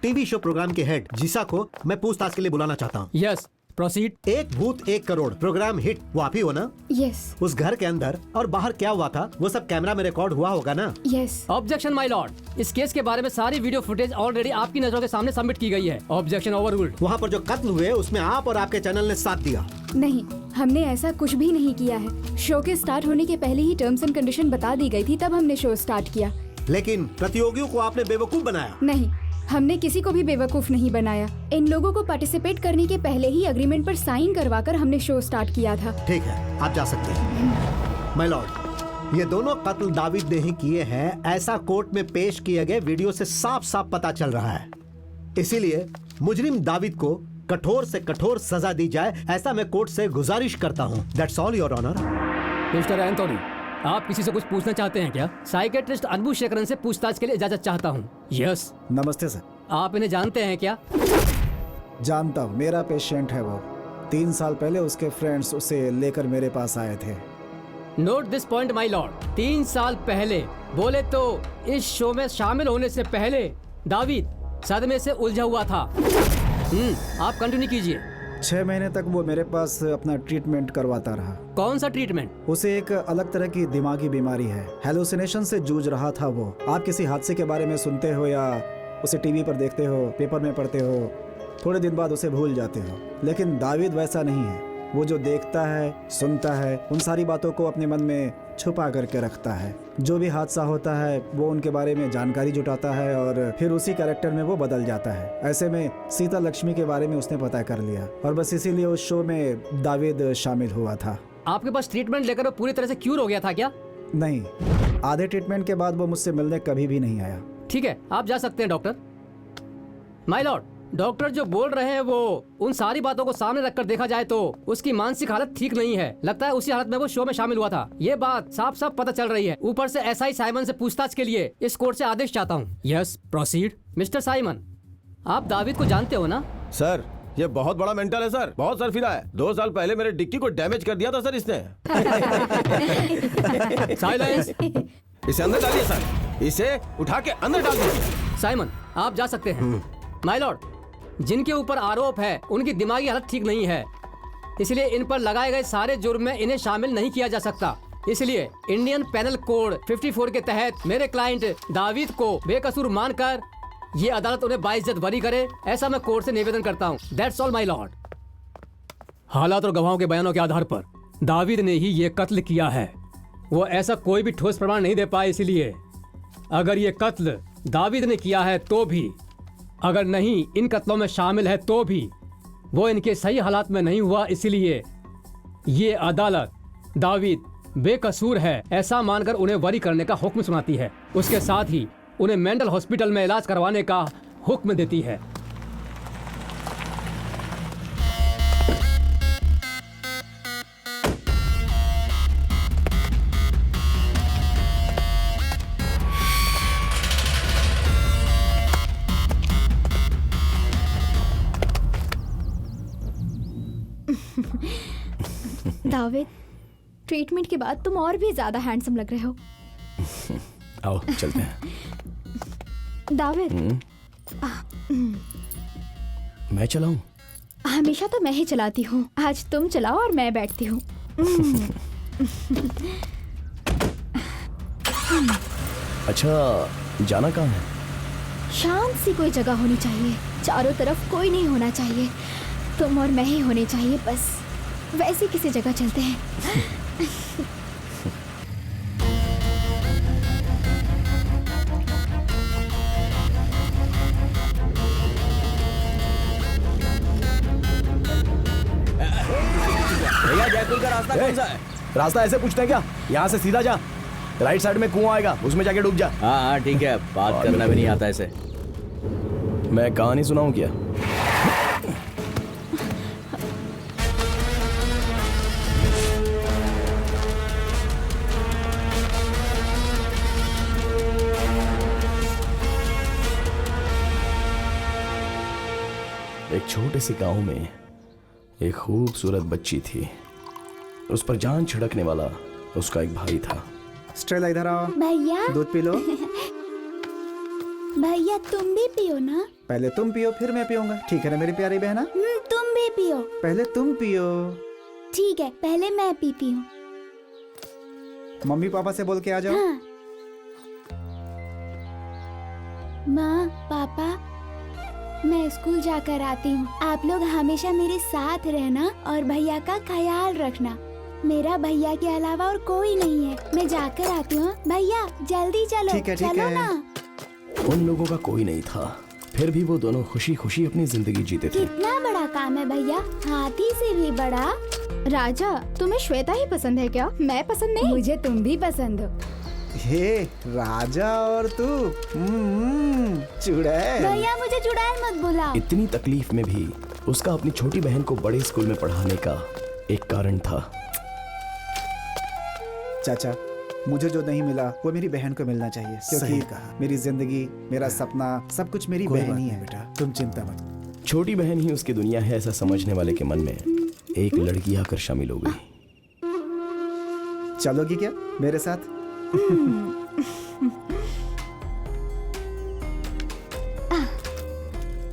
TV show programme के हेड जिसा को मैं पूछताछ के लिए बुलाना चाहता हूँ। Yes proceed. एक भूत 1 करोड़ प्रोग्राम हिट, वो आप ही हो ना? यस उस घर के अंदर और बाहर क्या हुआ था वो सब कैमरा में रिकॉर्ड हुआ होगा ना? यस। ऑब्जेक्शन माय लॉर्ड, इस केस के बारे में सारी वीडियो फुटेज ऑलरेडी आपकी नजरों के सामने सबमिट की गई है। Objection overruled. वहाँ पर जो कत्ल हुए उसमें आप और आपके चैनल ने साथ दिया। नहीं, हमने ऐसा कुछ भी नहीं किया है। शो के स्टार्ट होने के पहले ही टर्म्स एंड कंडीशन बता दी गई थी, तब हमने शो स्टार्ट किया। लेकिन प्रतियोगियों को आपने बेवकूफ बनाया। नहीं, हमने किसी को भी बेवकूफ नहीं बनाया। इन लोगों को पार्टिसिपेट करने के पहले ही एग्रीमेंट पर साइन करवाकर हमने शो स्टार्ट किया था। ठीक है, आप जा सकते हैं। माय लॉर्ड, ये दोनों कत्ल दाविद ने ही किए हैं, ऐसा कोर्ट में पेश किए गए वीडियो से साफ साफ पता चल रहा है। इसीलिए मुजरिम दाविद को कठोर से कठोर सजा दी जाए, ऐसा मैं कोर्ट से गुजारिश करता हूँ। That's all your honour. Mister Anthony, आप किसी से कुछ पूछना चाहते हैं क्या? साइकेट्रिस्ट अनबू शेखरन से पूछताछ के लिए इजाजत चाहता हूँ। यस। नमस्ते सर। आप इन्हें जानते हैं क्या? जानता हूँ, मेरा पेशेंट है वो। 3 साल पहले उसके फ्रेंड्स उसे लेकर मेरे पास आए थे। Note this point my Lord. 3 साल पहले बोले तो इस शो में शामिल होने से पहले दाविद सदमे से उलझा हुआ था। आप कंटिन्यू कीजिए। 6 महीने तक वो मेरे पास अपना ट्रीटमेंट करवाता रहा। कौन सा ट्रीटमेंट? उसे एक अलग तरह की दिमागी बीमारी है, हेलुसिनेशन से जूझ रहा था वो। आप किसी हादसे के बारे में सुनते हो या उसे टीवी पर देखते हो, पेपर में पढ़ते हो, थोड़े दिन बाद उसे भूल जाते हो। लेकिन दाविद वैसा नहीं है। वो जो देखता है, सुनता है, उन सारी बातों को अपने मन में छुपा करके रखता है। जो भी हादसा होता है वो उनके बारे में जानकारी जुटाता है और फिर उसी कैरेक्टर में वो बदल जाता है। ऐसे में सीता लक्ष्मी के बारे में उसने पता कर लिया और बस इसीलिए उस शो में दाविद शामिल हुआ था। आपके पास ट्रीटमेंट लेकर वो पूरी तरह से क्यूर हो गया था क्या? नहीं, आधे ट्रीटमेंट के बाद वो मुझसे मिलने कभी भी नहीं आया। ठीक है, आप जा सकते हैं डॉक्टर। माय लॉर्ड, डॉक्टर जो बोल रहे हैं वो उन सारी बातों को सामने रखकर देखा जाए तो उसकी मानसिक हालत ठीक नहीं है। लगता है उसी हालत में वो शो में शामिल हुआ था। ये बात साफ साफ पता चल रही है। ऊपर से एसआई साइमन से पूछताछ के लिए इस कोर्ट से आदेश चाहता हूँ। Yes proceed. मिस्टर साइमन, आप दाविद को जानते हो ना? सर, ये बहुत बड़ा मेंटल है सर, बहुत सर फिरा है। 2 साल पहले मेरे डिक्की को डैमेज कर दिया था सर इसने। साइलेंस। इसे अंदर डालिए सर, इसे उठा के अंदर डाल दीजिए। साइमन, आप जा सकते हैं। माय लॉर्ड, जिनके ऊपर आरोप है उनकी दिमागी हालत ठीक नहीं है, इसलिए इन पर लगाए गए सारे जुर्म में इन्हें शामिल नहीं किया जा सकता। इसलिए इंडियन पेनल कोड 54 के तहत मेरे क्लाइंट दाविद को बेकसूर मानकर ये अदालत उन्हें बाइज्जत बरी करे, ऐसा मैं कोर्ट से निवेदन करता हूँ। That's all my Lord. हालात और गवाहों के बयानों के आधार पर दाविद ने ही ये कत्ल किया है। वो ऐसा कोई भी ठोस प्रमाण नहीं दे पाए, इसलिए अगर ये कत्ल दाविद ने किया है तो भी, अगर नहीं इन कत्लों में शामिल है तो भी, वो इनके सही हालात में नहीं हुआ। इसलिए ये अदालत दाविद बेकसूर है ऐसा मानकर उन्हें बरी करने का हुक्म सुनाती है। उसके साथ ही उन्हें मेंटल हॉस्पिटल में इलाज करवाने का हुक्म देती है। दाविद, ट्रीटमेंट के बाद तुम और भी ज्यादा हैंडसम लग रहे हो। आओ चलते हैं। दाविद, मैं चलाऊं? हमेशा तो मैं ही चलाती हूँ, आज तुम चलाओ और मैं बैठती हूँ। अच्छा, जाना कहाँ है? शांत सी कोई जगह होनी चाहिए, चारों तरफ कोई नहीं होना चाहिए, तुम और मैं ही होने चाहिए बस। वैसी किसी जगह चलते हैं। भैया, जयपुर का रास्ता कौन सा है? रास्ता ऐसे पूछते हैं क्या? यहाँ से सीधा जा, राइट साइड में कुआं आएगा, उसमें जाके डूब जा। हाँ ठीक है, बात करना भी नहीं आता ऐसे। मैं कहानी सुनाऊं क्या? एक छोटे से गांव में एक खूबसूरत बच्ची थी। उस पर जान छिड़कने वाला उसका एक भाई था। स्ट्रेला, इधर आओ। भैया, दूध पी लो। भैया तुम भी पियो ना। पहले तुम पियो फिर मैं पीऊंगा, ठीक है ना मेरी प्यारी बहना? तुम भी पियो। पहले तुम पियो। ठीक है, पहले मैं पीती हूँ। मम्मी पापा से बोल के आ जाओ। हाँ। माँ पापा, मैं स्कूल जाकर आती हूँ। आप लोग हमेशा मेरे साथ रहना और भैया का ख्याल रखना। मेरा भैया के अलावा और कोई नहीं है। मैं जाकर आती हूँ। भैया जल्दी चलो। ठीक है, ठीक चलो है। ना। उन लोगों का कोई नहीं था, फिर भी वो दोनों खुशी खुशी अपनी जिंदगी जीते थे। कितना बड़ा काम है भैया, हाथी से भी बड़ा। राजा, तुम्हें श्वेता ही पसंद है क्या? मैं पसंद नहीं। मुझे तुम भी पसंद हो। हे राजा और तू चुड़ैल। भैया मुझे चुड़ैल मत बुलाओ। इतनी तकलीफ में भी उसका अपनी छोटी बहन को बड़े स्कूल में पढ़ाने का एक कारण था। चाचा, मुझे जो नहीं मिला वो मेरी बहन को मिलना चाहिए, क्योंकि मेरी जिंदगी, मेरा सपना, सब कुछ मेरी बहन ही है। बेटा तुम चिंता मत। छोटी बहन ही उसकी दुनिया है ऐसा समझने वाले के मन में एक लड़की आकर शामिल हो गई। चलोगी क्या मेरे साथ?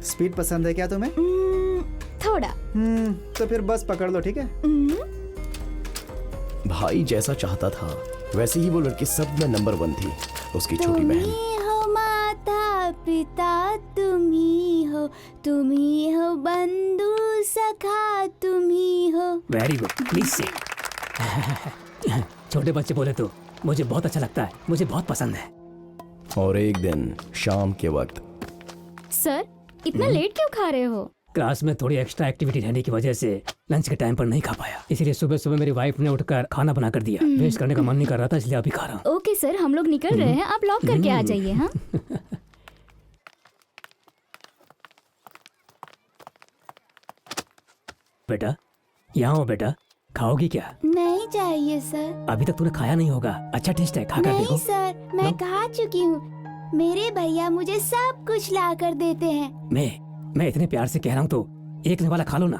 स्पीड पसंद है क्या तुम्हें? थोड़ा। तो फिर बस पकड़ लो, ठीक है? भाई जैसा चाहता था वैसे ही वो लड़की सब में नंबर 1 थी, उसकी छोटी बहन। तुम्ही हो माता पिता, तुम ही हो बंधु सखा, तुम ही हो। वेरी गुड, प्लीज से। छोटे बच्चे बोले तो मुझे बहुत अच्छा लगता है, मुझे बहुत पसंद है। और एक दिन शाम के वक्त, सर, इतना लेट क्यों खा रहे हो? क्लास में थोड़ी एक्स्ट्रा एक्टिविटी रहने की वजह से लंच के टाइम पर नहीं खा पाया, इसलिए सुबह सुबह मेरी वाइफ ने उठकर खाना बना कर दिया। वेस्ट करने का मन नहीं कर रहा था, इसलिए अभी खा रहा हूँ। ओके सर, हम लोग निकल रहे हैं, आप लॉक करके आ जाइए। हाँ। बेटा यहाँ हो बेटा, खाओगी क्या? नहीं चाहिए सर। अभी तक तूने खाया नहीं होगा, अच्छा टेस्ट है, खा कर नहीं देखो। सर, मैं खा चुकी हूँ। मेरे भैया मुझे सब कुछ ला कर देते हैं। मैं इतने प्यार से कह रहा हूँ तो एक वाला खा लो ना।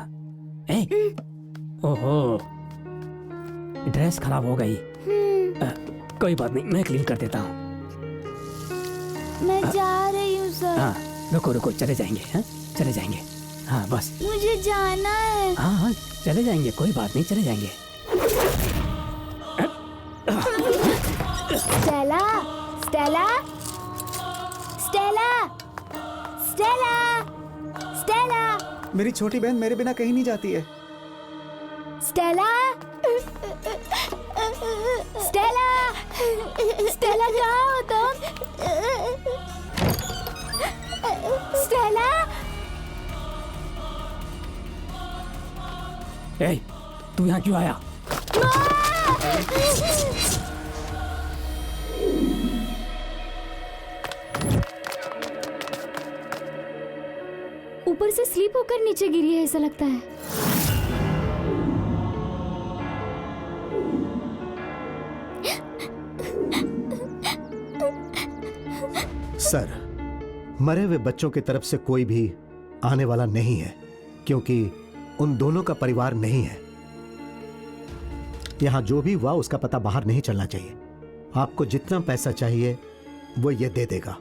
ओहो, ड्रेस खराब हो गई। कोई बात नहीं, मैं क्लीन कर देता हूँ। मैं जा रही हूँ सर। हाँ, रुको रुको, चले जाएंगे। हाँ, चले जाएंगे। हाँ बस, मुझे जाना है। हाँ हाँ चले जाएंगे, कोई बात नहीं, चले जाएंगे। Stella, Stella, Stella, Stella, Stella. मेरी छोटी बहन मेरे बिना कहीं नहीं जाती है। स्टेला, स्टेला, स्टेला कहाँ हो तुम? स्टेला। ए, तू यहाँ क्यों आया? ऊपर से स्लिप होकर नीचे गिरी है ऐसा लगता है। सर, मरे हुए बच्चों की तरफ से कोई भी आने वाला नहीं है, क्योंकि उन दोनों का परिवार नहीं है। यहां जो भी हुआ उसका पता बाहर नहीं चलना चाहिए। आपको जितना पैसा चाहिए वो ये दे देगा।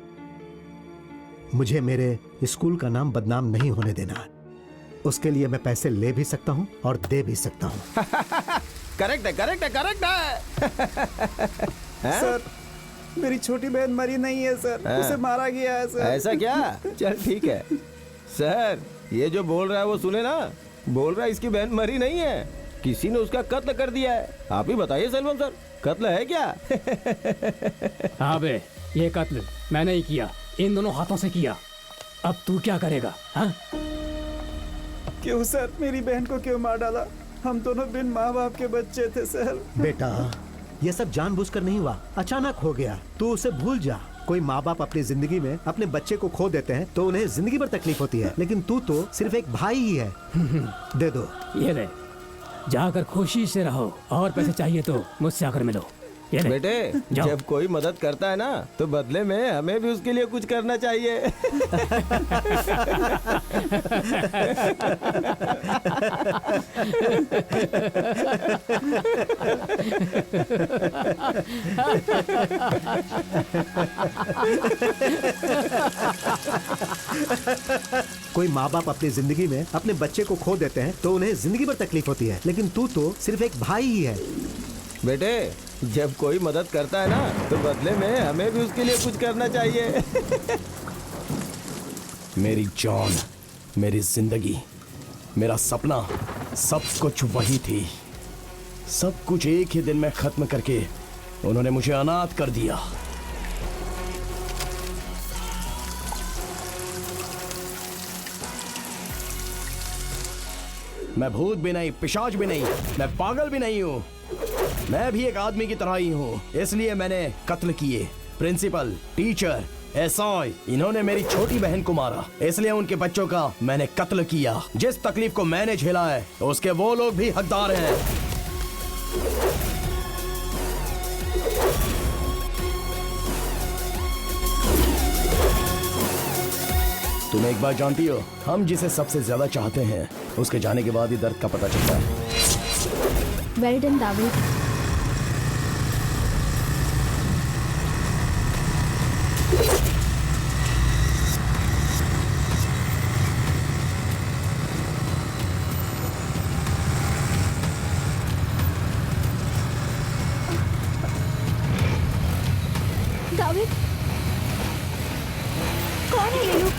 मुझे मेरे स्कूल का नाम बदनाम नहीं होने देना है। उसके लिए मैं पैसे ले भी सकता हूं और दे भी सकता हूं। करेक्ट है, करेक्ट है, करेक्ट है। सर, मेरी छोटी बहन मरी नहीं है सर, उसे मारा गया है सर। ऐसा क्या? चल ठीक है सर, ये जो बोल रहा है वो सुने ना। बोल रहा है इसकी बहन मरी नहीं है, किसी ने उसका कत्ल कर दिया है। आप ही बताइए सेल्वन सर, कत्ल है क्या? हाँ बे, ये कत्ल मैंने ही किया, इन दोनों हाथों से किया। अब तू क्या करेगा? हाँ? क्यों सर, मेरी बहन को क्यों मार डाला? हम दोनों बिन माँ बाप के बच्चे थे सर। बेटा, ये सब जानबूझकर नहीं हुआ, अचानक हो गया। तू उसे भूल जा। कोई माँ बाप अपनी जिंदगी में अपने बच्चे को खो देते हैं तो उन्हें जिंदगी भर तकलीफ होती है, लेकिन तू तो सिर्फ एक भाई ही है। दे दो। ये ले, जाकर खुशी से रहो, और पैसे चाहिए तो मुझसे आकर मिलो। ये ले। बेटे, जब कोई मदद करता है ना तो बदले में हमें भी उसके लिए कुछ करना चाहिए। कोई माँ बाप अपनी जिंदगी में अपने बच्चे को खो देते हैं तो उन्हें जिंदगी भर तकलीफ होती है, लेकिन तू तो सिर्फ एक भाई ही है। बेटे, जब कोई मदद करता है ना तो बदले में हमें भी उसके लिए कुछ करना चाहिए। मेरी जान, मेरी जिंदगी, मेरा सपना, सब कुछ वही थी। सब कुछ एक ही दिन में खत्म करके उन्होंने मुझे अनाथ कर दिया। मैं भूत भी नहीं, पिशाच भी नहीं, मैं पागल भी नहीं हूँ। मैं भी एक आदमी की तरह ही हूँ, इसलिए मैंने कत्ल किए। प्रिंसिपल, टीचर, एसआई, इन्होंने मेरी छोटी बहन को मारा, इसलिए उनके बच्चों का मैंने कत्ल किया। जिस तकलीफ को मैंने झेला है उसके वो लोग भी हकदार हैं। तुम एक बात जानती हो, हम जिसे सबसे ज्यादा चाहते हैं उसके जाने के बाद ही दर्द का पता चलता है। Well done David. दाविद, कौन है ये लोग?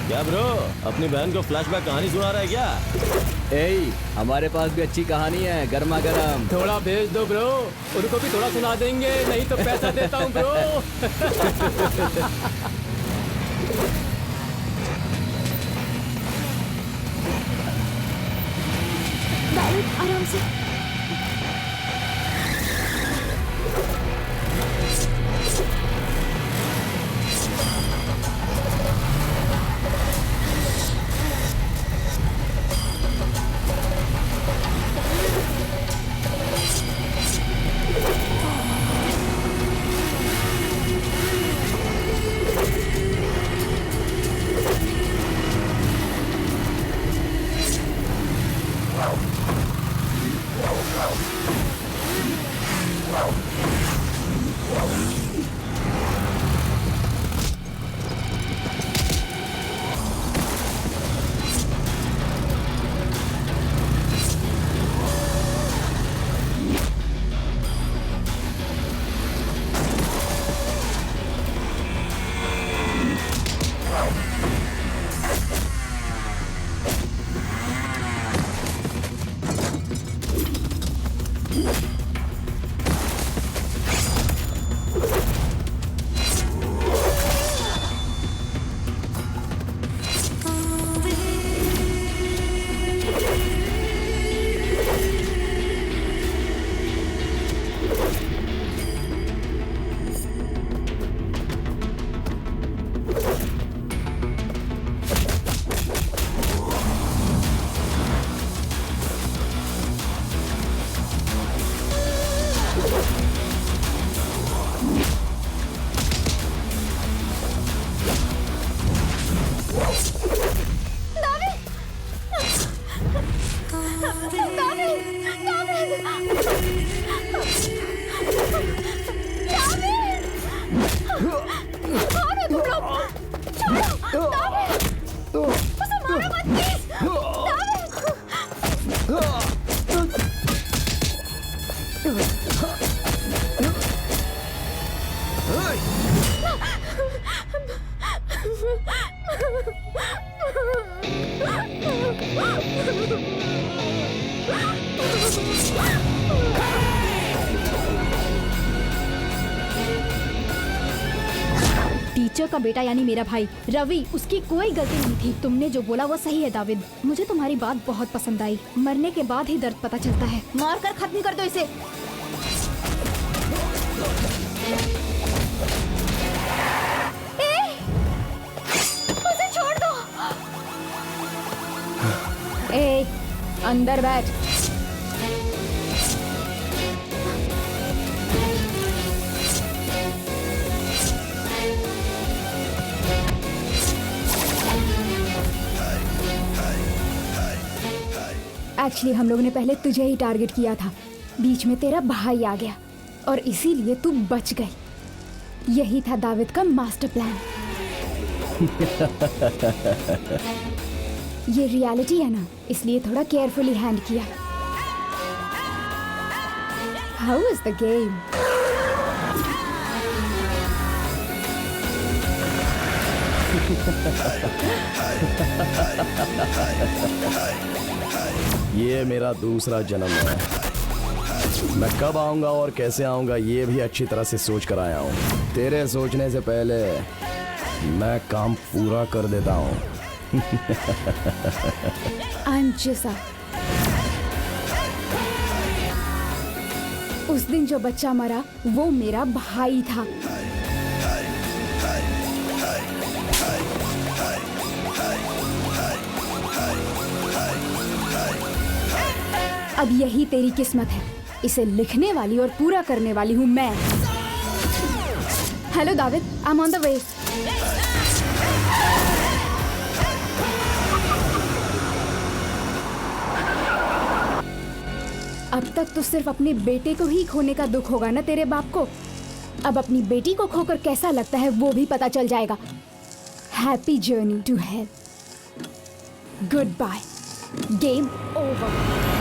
क्या ब्रो, अपनी बहन को फ्लैशबैक कहानी सुना रहा है क्या? ए, हमारे पास भी अच्छी कहानी है, गर्मा गर्म। थोड़ा भेज दो ब्रो, उनको भी थोड़ा सुना देंगे, नहीं तो पैसा देता हूँ ब्रो। दाविद, आराम से। टीचर का बेटा यानी मेरा भाई रवि, उसकी कोई गलती नहीं थी। तुमने जो बोला वो सही है दाविद, मुझे तुम्हारी बात बहुत पसंद आई। मरने के बाद ही दर्द पता चलता है। मार कर खत्म कर दो इसे। उसे छोड़ दो। अंदर बैठ। एक्चुअली हम लोगों ने पहले तुझे ही टारगेट किया था, बीच में तेरा भाई आ गया और इसीलिए तू बच गई। यही था दाविद का मास्टर प्लान। ये रियलिटी है ना, इसलिए थोड़ा केयरफुली हैंड किया। How is the game? ये मेरा दूसरा जन्म है। मैं कब आऊंगा और कैसे आऊंगा ये भी अच्छी तरह से सोच कर आया हूँ। तेरे सोचने से पहले मैं काम पूरा कर देता हूँ। अंजिसा, उस दिन जो बच्चा मरा वो मेरा भाई था। अब यही तेरी किस्मत है। इसे लिखने वाली और पूरा करने वाली हूँ मैं। Hello David, I am on the way. अब तक तो सिर्फ अपने बेटे को ही खोने का दुख होगा ना तेरे बाप को। अब अपनी बेटी को खोकर कैसा लगता है वो भी पता चल जाएगा। Happy journey to hell. Good bye. Game over.